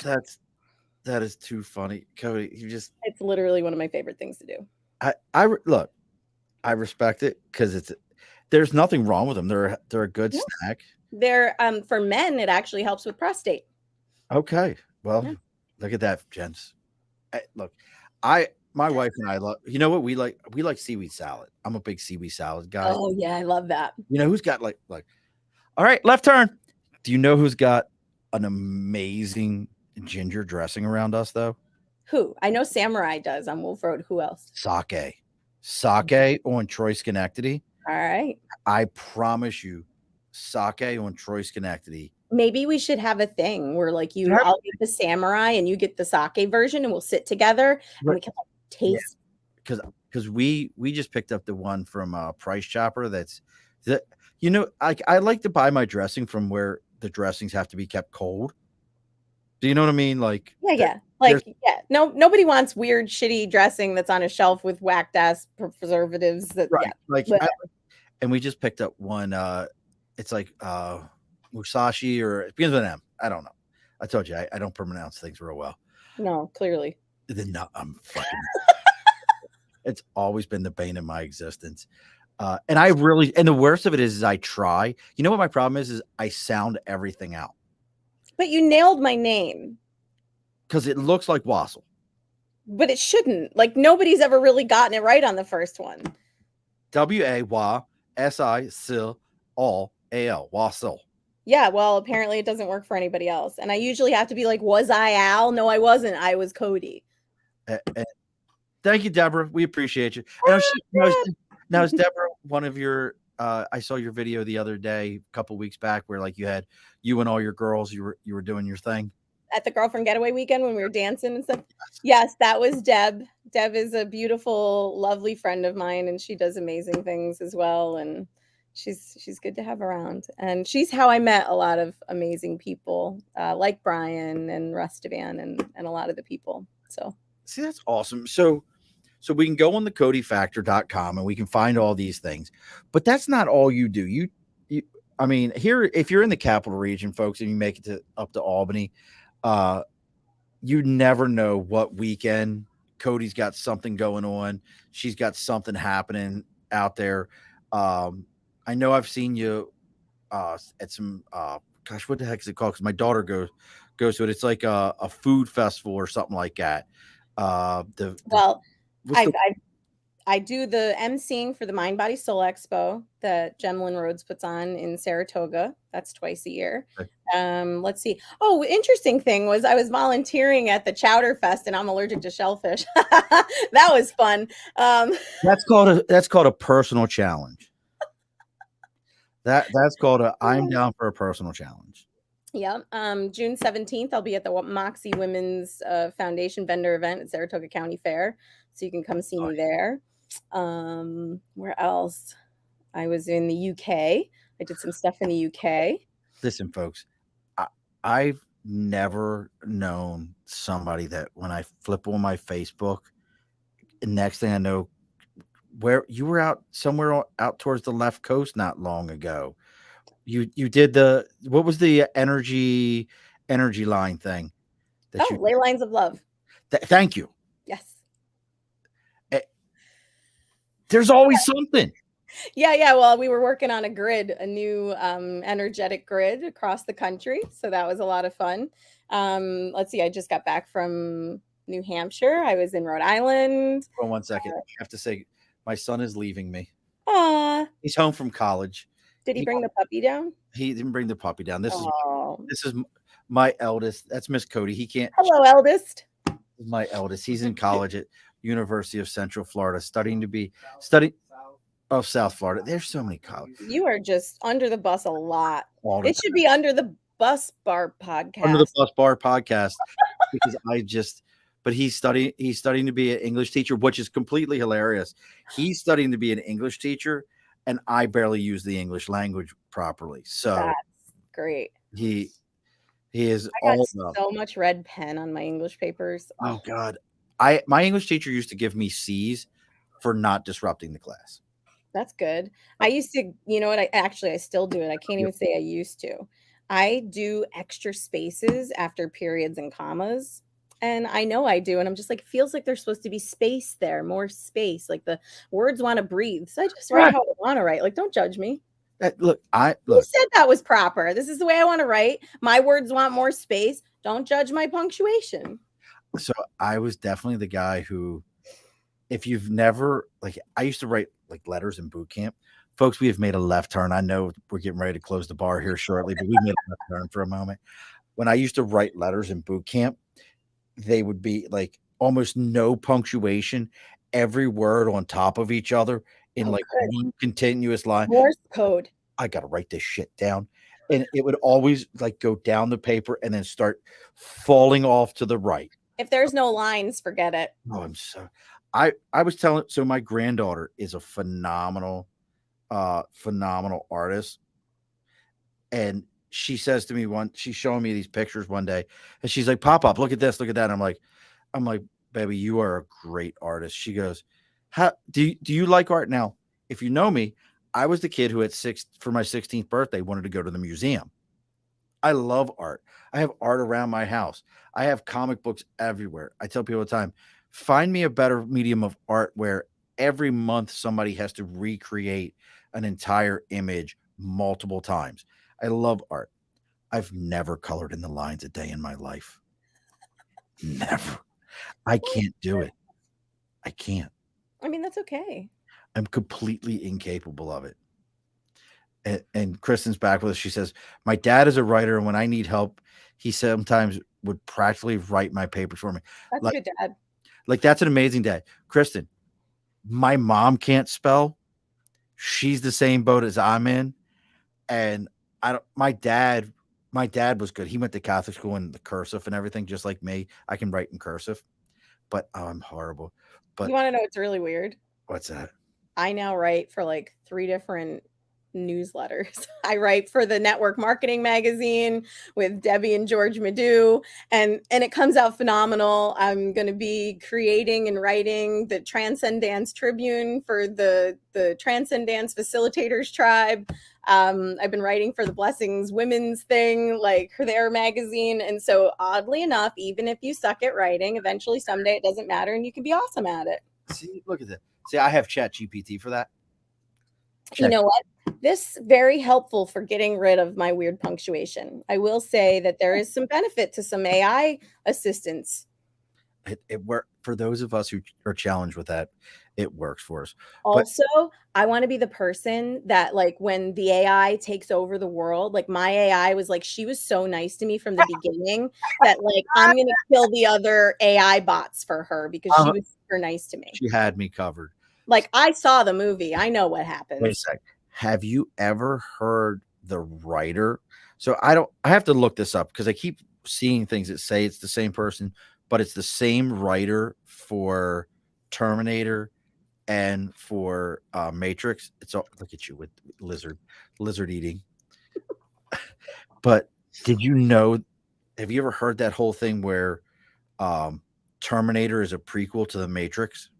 That is too funny. Cody, it's literally one of my favorite things to do. Look, I respect it because there's nothing wrong with them. They're a good snack. They're for men, it actually helps with prostate. Okay. Well, look at that, gents. Look, my wife and I love, you know what we like? We like seaweed salad. I'm a big seaweed salad guy. Oh yeah, I love that. You know who's got like all right, left turn. Do you know who's got an amazing ginger dressing around us though? Who? I know Samurai does on Wolf Road. Who else? Sake. Sake on Troy Schenectady. All right. I promise you, sake on Troy Schenectady. Maybe we should have a thing where like I'll get the Samurai and you get the sake version and we'll sit together and we can like taste. Because we just picked up the one from Price Chopper you know, I like to buy my dressing from where the dressings have to be kept cold. Do you know what I mean? Like no, nobody wants weird shitty dressing that's on a shelf with whacked ass preservatives and we just picked up one it's like Musashi, or it begins with an M. I don't know. I told you I don't pronounce things real well. No, clearly. I'm fucking it's always been the bane of my existence. And the worst of it is I try. You know what my problem is I sound everything out. But you nailed my name. Because it looks like Wasial. But it shouldn't. Like, nobody's ever really gotten it right on the first one. Wasial. Wasial. Yeah, well, apparently it doesn't work for anybody else. And I usually have to be like, was I Al? No, I wasn't. I was Cody. Thank you, Deborah. We appreciate you. Now, is Deborah one of your I saw your video the other day, a couple weeks back, where like you and all your girls, you were doing your thing at the girlfriend getaway weekend when we were dancing and stuff. Yes, that was Deb. Deb is a beautiful, lovely friend of mine, and she does amazing things as well. And she's good to have around. And she's how I met a lot of amazing people, like Brian and Rustavan and a lot of the people. So see, that's awesome. So we can go on the codyfactor.com and we can find all these things, but that's not all you do. I mean, here, if you're in the capital region, folks, and you make it up to Albany, you never know what weekend Cody's got something going on. She's got something happening out there. I know I've seen you at some gosh, what the heck is it called? Because my daughter goes to it. It's like a food festival or something like that. I do the emceeing for the Mind Body Soul Expo that Gemlin Rhodes puts on in Saratoga. That's twice a year. Okay. Let's see. Oh, interesting thing was I was volunteering at the Chowder Fest, and I'm allergic to shellfish. That was fun. That's called a personal challenge. That's called I'm down for a personal challenge. Yeah. June 17th, I'll be at the Moxie Women's Foundation vendor event at Saratoga County Fair. So you can come see me there. Where else? I was in the UK. I did some stuff in the UK. Listen, folks, I've never known somebody that when I flip on my Facebook, next thing I know, where you were somewhere out towards the left coast not long ago. You did what was the energy line thing? Ley Lines of Love. Thank you. Yes. There's always something. Yeah. Well, we were working on a new energetic grid across the country. So that was a lot of fun. Let's see. I just got back from New Hampshire. I was in Rhode Island. Hold on 1 second. I have to say, my son is leaving me. He's home from college. Did he bring the puppy down? He didn't bring the puppy down. This is my eldest. That's Miss Cody. He can't. Hello, eldest. My eldest. He's in college at University of Central Florida, studying South Florida. There's so many colleges. You are just under the bus a lot. It should be under the bus bar podcast. Under the bus bar podcast, because but he's studying to be an English teacher, which is completely hilarious. He's studying to be an English teacher, and I barely use the English language properly. So That's great. he is I got all up. so much red pen on my English papers. Oh God. My English teacher used to give me C's for not disrupting the class. That's good. I used to, you know what? I still do it. I can't Yep. even say I used to. I do extra spaces after periods and commas. And I know I do. And I'm just like, it feels like there's supposed to be space there, more space. Like the words want to breathe. So I just write Right. how I want to write. Like, don't judge me. Look, Who said that was proper? This is the way I want to write. My words want more space. Don't judge my punctuation. So I was definitely the guy who, if you've never, like, I used to write like letters in boot camp. Folks, we have made a left turn. I know we're getting ready to close the bar here shortly, but we made a left turn for a moment. When I used to write letters in boot camp, they would be like almost no punctuation, every word on top of each other in like one continuous line. Morse code. I got to write this shit down. And it would always like go down the paper and then start falling off to the right. If there's no lines, forget it. Oh, I'm so I was telling, so my granddaughter is a phenomenal artist. And she says to me she's showing me these pictures one day, and she's like, "Pop, look at this, look at that." And I'm like, "Baby, you are a great artist." She goes, "How do you like art?" Now, if you know me, I was the kid who for my 16th birthday wanted to go to the museum. I love art. I have art around my house. I have comic books everywhere. I tell people all the time, find me a better medium of art where every month somebody has to recreate an entire image multiple times. I love art. I've never colored in the lines a day in my life. Never. I can't do it. I can't. I mean, that's okay. I'm completely incapable of it. And Kristen's back with us. She says, my dad is a writer, and when I need help, he sometimes would practically write my papers for me. That's a good dad. Like, that's an amazing dad. Kristen, my mom can't spell. She's the same boat as I'm in. And my dad was good. He went to Catholic school in the cursive and everything, just like me. I can write in cursive, but I'm horrible. But you want to know what's really weird? What's that? I now write for like 3 different newsletters. I write for the Network Marketing Magazine with Debbie and George Madu, and it comes out phenomenal. I'm going to be creating and writing the Transcendental Tribune for the Transcendental Facilitators Tribe. I've been writing for the Blessings Women's thing, like their magazine. And so oddly enough, even if you suck at writing, eventually someday it doesn't matter and you can be awesome at it. See, look at that. See, I have Chat GPT for that. You know what? This very helpful for getting rid of my weird punctuation. I will say that there is some benefit to some AI assistance. It works for those of us who are challenged with that. It works for us. Also, I want to be the person that, like, when the AI takes over the world, like my AI was like, she was so nice to me from the beginning that like I'm gonna kill the other AI bots for her because she was super nice to me. She had me covered. Like, I saw the movie. I know what happens. Wait a sec. Have you ever heard the writer? So I have to look this up because I keep seeing things that say it's the same person, but it's the same writer for Terminator and for Matrix. It's all, look at you with lizard eating. But did you know, have you ever heard that whole thing where Terminator is a prequel to the Matrix?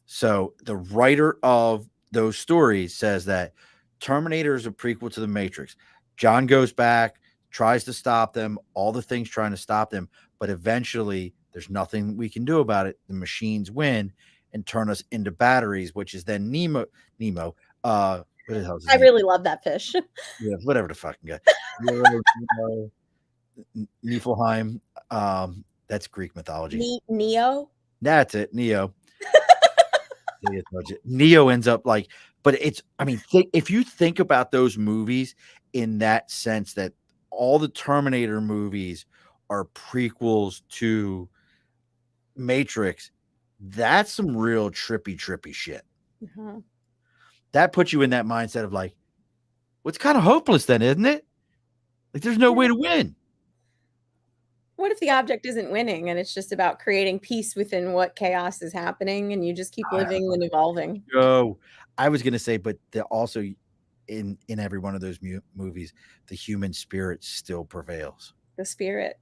So the writer of those stories says that Terminator is a prequel to the Matrix. John goes back, tries to stop them, all the things trying to stop them, but eventually there's nothing we can do about it. The machines win and turn us into batteries, which is then Nemo. What the hell is his name? Really love that fish. Yeah, whatever the fucking guy. Niflheim. That's Greek mythology. Neo? That's it, Neo. Neo ends up like, but it's, I mean, if you think about those movies in that sense, that all the Terminator movies are prequels to Matrix, that's some real trippy shit. That puts you in that mindset of like, well, it's kind of hopeless then, isn't it? Like, there's no way to win. What if the object isn't winning and it's just about creating peace within what chaos is happening and you just keep living and evolving? No, I was gonna say, but also in every one of those movies, the human spirit still prevails. The spirit.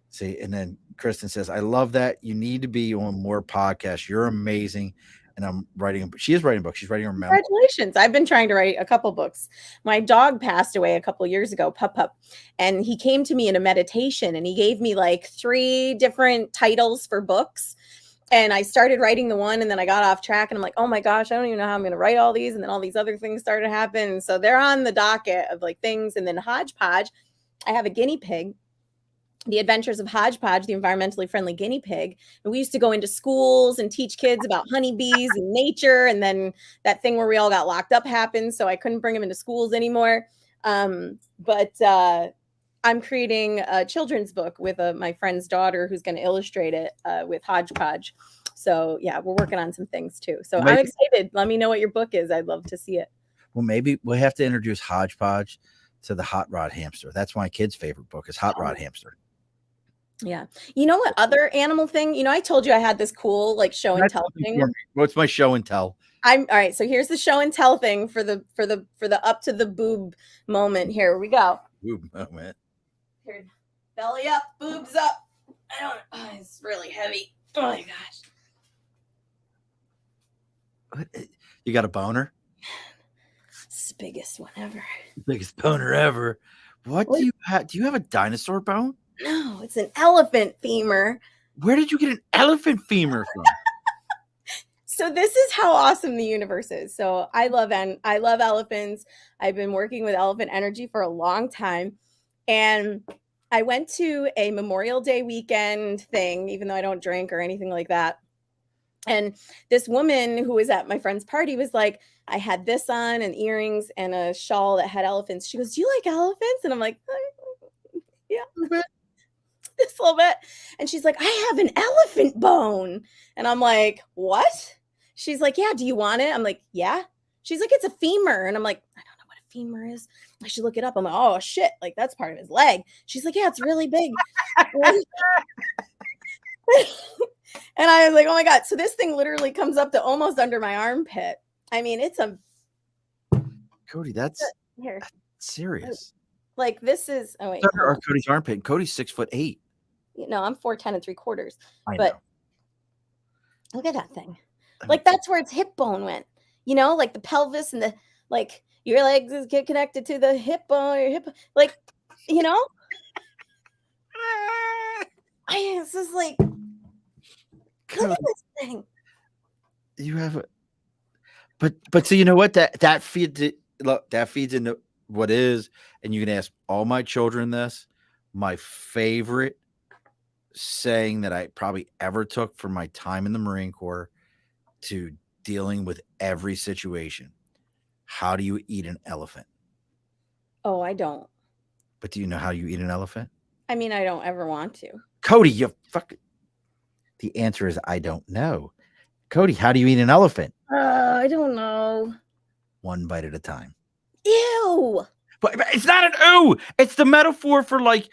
See, and then Kristen says, "I love that. You need to be on more podcasts. You're amazing." And I'm writing. She is writing books. She's writing her memoir. Congratulations! I've been trying to write a couple books. My dog passed away a couple years ago, Pup, and he came to me in a meditation, and he gave me like 3 different titles for books. And I started writing the one, and then I got off track, and I'm like, oh my gosh, I don't even know how I'm going to write all these. And then all these other things started to happen. And so they're on the docket of like things. And then Hodgepodge, I have a guinea pig. The Adventures of Hodgepodge, the environmentally friendly guinea pig. And we used to go into schools and teach kids about honeybees and nature. And then that thing where we all got locked up happened. So I couldn't bring them into schools anymore. But I'm creating a children's book with my friend's daughter who's going to illustrate it with Hodgepodge. So yeah, we're working on some things too. So I'm excited. Let me know what your book is. I'd love to see it. Well, maybe we'll have to introduce Hodgepodge to the Hot Rod Hamster. That's my kid's favorite book is Hot Rod Hamster. Yeah. You know what other animal thing? I told you I had this cool like show and tell thing. What's my show and tell? All right. So here's the show and tell thing for the up to the boob moment. Here we go. Boob moment. Here, belly up, boobs up. It's really heavy. Oh my gosh. What? You got a boner? It's the biggest one ever. Biggest boner ever. What do you have? Do you have a dinosaur bone? No, it's an elephant femur. Where did you get an elephant femur from? So this is how awesome the universe is. So I love elephants. I've been working with elephant energy for a long time. And I went to a Memorial Day weekend thing, even though I don't drink or anything like that. And this woman who was at my friend's party was like, I had this on and earrings and a shawl that had elephants. She goes, do you like elephants? And I'm like, yeah. Just a little bit. And she's like, I have an elephant bone. And I'm like, what? She's like, yeah, do you want it? I'm like, yeah. She's like, it's a femur. And I'm like, I don't know what a femur is. I should look it up. I'm like, oh shit, like that's part of his leg. She's like, yeah, it's really big. And I was like, oh my God. So this thing literally comes up to almost under my armpit. I mean, it's a Cody, that's serious. Like this is or Cody's armpit. Cody's 6'8". I'm 4'10" and 3/4. But know. Look at that thing. Like that's where its hip bone went. Like the pelvis and the like your legs get connected to the hip bone, your hip like, it's just like look at this thing. You have a but so you know what? That feeds into what is, and you can ask all my children this. My favorite saying that I probably ever took from my time in the Marine Corps to dealing with every situation. How do you eat an elephant? Oh, I don't. But do you know how you eat an elephant? I mean, I don't ever want to. Cody, you fucking. The answer is I don't know. Cody, how do you eat an elephant? I don't know. One bite at a time. Ew. But it's not an ooh. It's the metaphor for like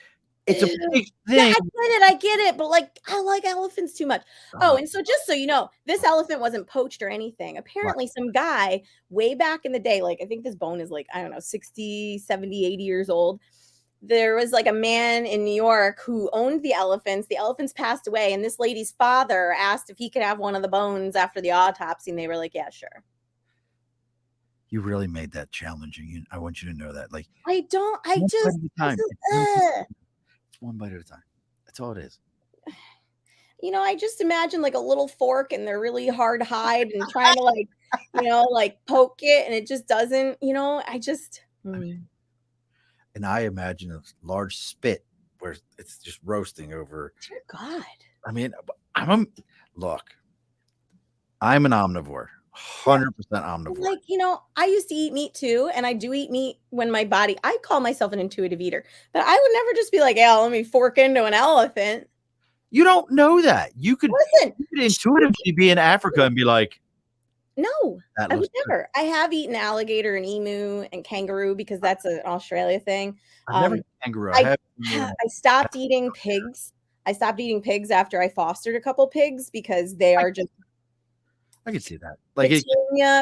it's a big thing. Yeah, I get it. But like I like elephants too much. Oh, and so just so you know, this elephant wasn't poached or anything. Apparently some guy way back in the day, like I think this bone is like, I don't know, 60, 70, 80 years old. There was like a man in New York who owned the elephants. The elephants passed away. And this lady's father asked if he could have one of the bones after the autopsy. And they were like, yeah, sure. You really made that challenging. I want you to know that. Like I just it's one bite at a time. That's all it is. I just imagine like a little fork and they're really hard hide and trying to like, like poke it and it just doesn't, And I imagine a large spit where it's just roasting over. Dear God. I mean, look, I'm an omnivore. 100% omnivore. Like, I used to eat meat too, and I do eat meat when I call myself an intuitive eater, but I would never just be like, yeah, let me fork into an elephant. You don't know that. You could intuitively be in Africa and be like, No, That I looks would good. never. I have eaten alligator and emu and kangaroo because that's an Australia thing. I've never Um, eaten kangaroo. I I have I stopped eating pigs. I stopped eating pigs after I fostered a couple pigs because they I are just I could see that. Like it,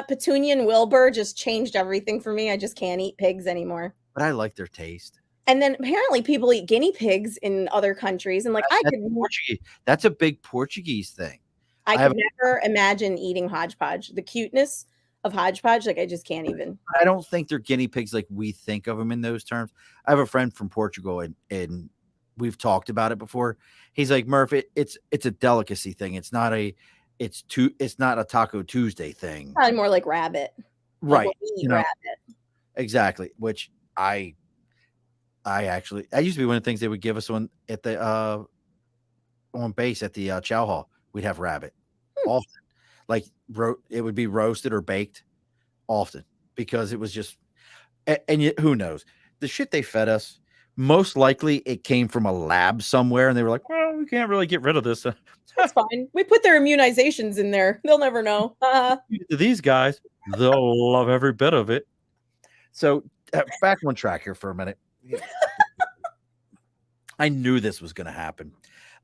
Petunia and Wilbur just changed everything for me. I just can't eat pigs anymore. but I like their taste. And then apparently people eat guinea pigs in other countries, and like That's Portuguese. That's a big Portuguese thing. I I have could never imagine eating hodgepodge. The cuteness of hodgepodge, like I just can't even. I don't think they're guinea pigs like we think of them in those terms. I have a friend from Portugal, and we've talked about it before. He's like, Murph, it's a delicacy thing. It's not a Taco Tuesday thing. Probably more like rabbit. Like Right. when we eat You know, rabbit. exactly. Which I used to be one of the things they would give us on base at the chow hall. We'd have rabbit often. Like it would be roasted or baked often because it was just and yet, who knows? The shit they fed us, most likely it came from a lab somewhere, and they were like, "Well, we can't really get rid of this." That's fine. We put their immunizations in there. They'll never know. These guys, they'll love every bit of it. So, back on track here for a minute. I knew this was going to happen.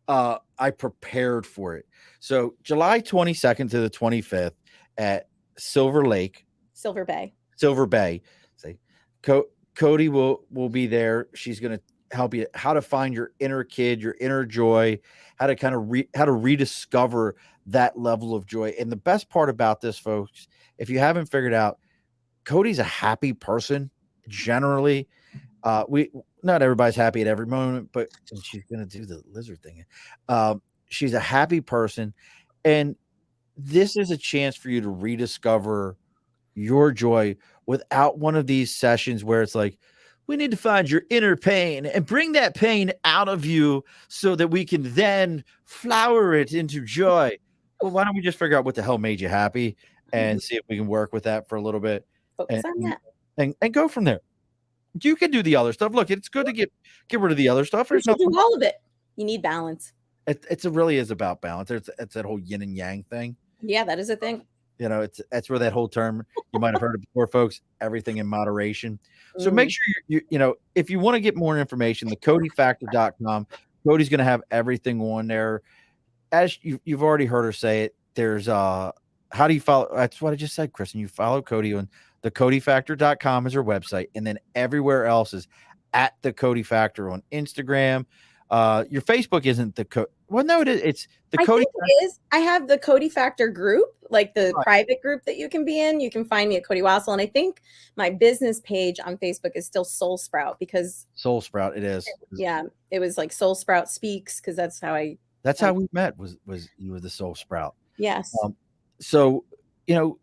I prepared for it. So, July 22nd to the 25th at Silver Lake, Silver Bay. Say, Cody will be there. She's going to help you how to find your inner kid, your inner joy, how to kind of how to rediscover that level of joy. And the best part about this, folks, if you haven't figured out, Cody's a happy person generally. We not everybody's happy at every moment, but and she's going to do the lizard thing. She's a happy person, and this is a chance for you to rediscover your joy without one of these sessions where it's like, we need to find your inner pain and bring that pain out of you so that we can then flower it into joy. Well, why don't we just figure out what the hell made you happy and see if we can work with that for a little bit Focus on that. and go from there. You can do the other stuff. Look, it's good to get rid of the other stuff. You should do all of it. You need balance. It really is about balance. It's that whole yin and yang thing. Yeah, that is a thing. You know, that's where that whole term, you might have heard it before, folks, everything in moderation. So make sure you know, if you want to get more information, the codyfactor.com, Cody's going to have everything on there. As you've already heard her say it, there's how do you follow? That's what I just said, Kristen. You follow Cody on the codyfactor.com is her website. And then everywhere else is at the Cody Factor on Instagram. Your Facebook isn't the well, no, it is. It's the Cody. It is. I have the Cody Factor group, like the private group that you can be in. You can find me at Cody Wasial, and I think my business page on Facebook is still Soul Sprout because Soul Sprout. It is. Yeah, it was like Soul Sprout Speaks because that's how I. That's how we met. Was you were the Soul Sprout? Yes. So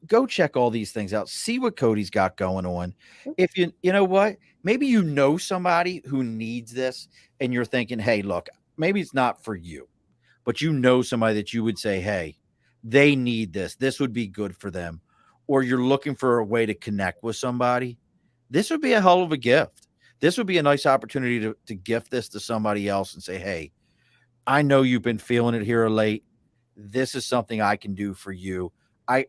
go check all these things out. See what Cody's got going on. If you know what, maybe you know somebody who needs this, and you're thinking, hey, look, maybe it's not for you. But you know somebody that you would say, hey, they need this. This would be good for them. Or you're looking for a way to connect with somebody. This would be a hell of a gift. This would be a nice opportunity to gift this to somebody else and say, hey, I know you've been feeling it here late. This is something I can do for you. I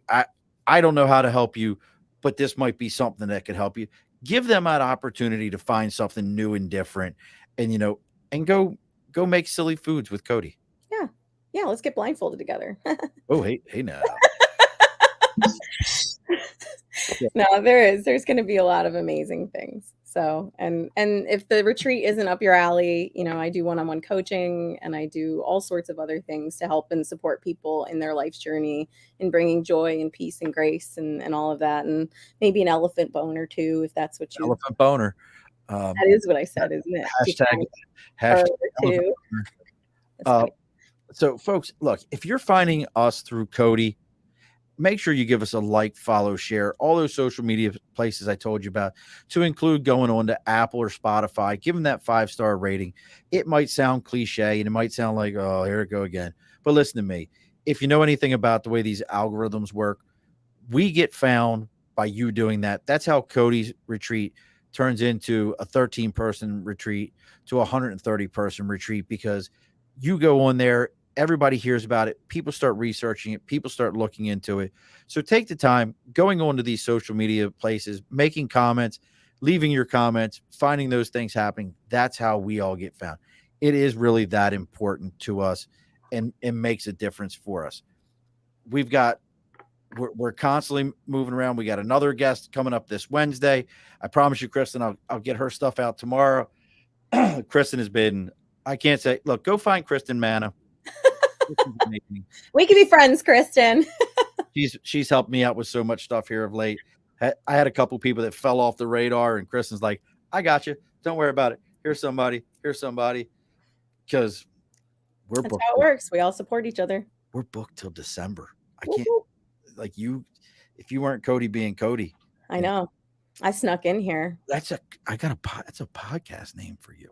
don't know how to help you, but this might be something that could help you. Give them that opportunity to find something new and different and, and go make silly foods with Cody. Yeah, let's get blindfolded together. Oh, hey now. No, there's going to be a lot of amazing things. So, and if the retreat isn't up your alley, I do one-on-one coaching and I do all sorts of other things to help and support people in their life's journey in bringing joy and peace and grace and all of that. And maybe an elephant boner too, if that's what you. Elephant boner. That is what I said, isn't it? Hashtag elephant boner. So, folks, look, if you're finding us through Cody, make sure you give us a like, follow, share, all those social media places I told you about, to include going on to Apple or Spotify. Give them that 5-star rating. It might sound cliche and it might sound like, oh, here it go again. But listen to me. If you know anything about the way these algorithms work, we get found by you doing that. That's how Cody's retreat turns into a 13-person retreat to a 130-person retreat, because you go on there everybody hears about it. People start researching it. People start looking into it. So take the time going on to these social media places, making comments, leaving your comments, finding those things happening. That's how we all get found. It is really that important to us, and it makes a difference for us. We're constantly moving around. We got another guest coming up this Wednesday. I promise you, Kristen, I'll get her stuff out tomorrow. Kristen has been, I can't say, look, go find Kristen Manna. We can be friends, Kristen. She's helped me out with so much stuff here of late. I had a couple people that fell off the radar, and Kristen's like, I got you. Don't worry about it. Here's somebody. Because we're That's booked. how it works. We all support each other. We're booked till December. I can't, like you, if you weren't Cody being Cody. I know. I snuck in here. That's a podcast name for you.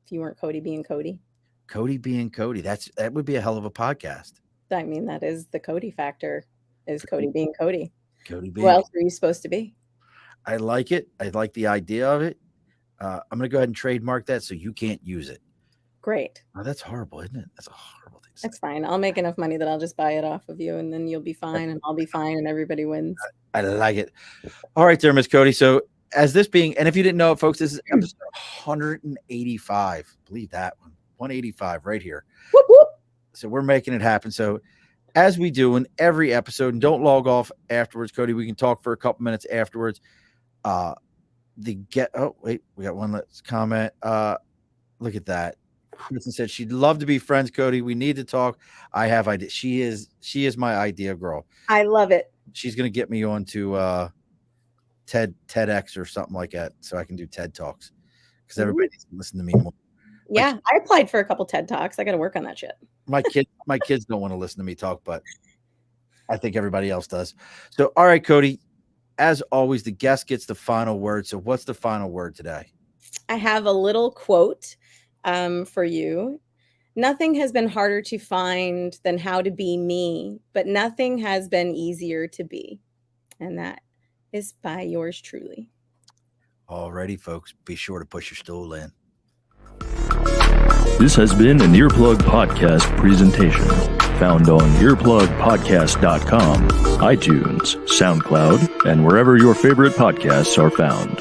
If you weren't Cody being Cody. Cody being Cody. That would be a hell of a podcast. I mean, that is the Cody factor, is Cody being Cody. Cody being. Who else are you supposed to be? I like it. I like the idea of it. I'm going to go ahead and trademark that so you can't use it. Great. Oh, that's horrible, isn't it? That's a horrible thing. That's fine. I'll make enough money that I'll just buy it off of you, and then you'll be fine, and I'll be fine, and everybody wins. I like it. All right there, Miss Cody. So as this being, and if you didn't know it, folks, this is episode 185. Believe that one. 185 right here. Whoop, whoop. So we're making it happen. So as we do in every episode, and don't log off afterwards, Cody, we can talk for a couple minutes afterwards. Oh, wait, we got one let's comment. Look at that. Kristen said she'd love to be friends, Cody. We need to talk. I have idea. She is my idea girl. I love it. She's gonna get me on to TEDx or something like that, so I can do TED Talks, because everybody needs to listen to me more. Yeah, I applied for a couple TED Talks. I got to work on that shit. My kids don't want to listen to me talk, but I think everybody else does. So, all right, Cody, as always, the guest gets the final word. So what's the final word today? I have a little quote for you. Nothing has been harder to find than how to be me, but nothing has been easier to be. And that is by yours truly. Alrighty, folks, be sure to push your stool in. This has been an Earplug Podcast presentation, found on earplugpodcast.com, iTunes, SoundCloud, and wherever your favorite podcasts are found.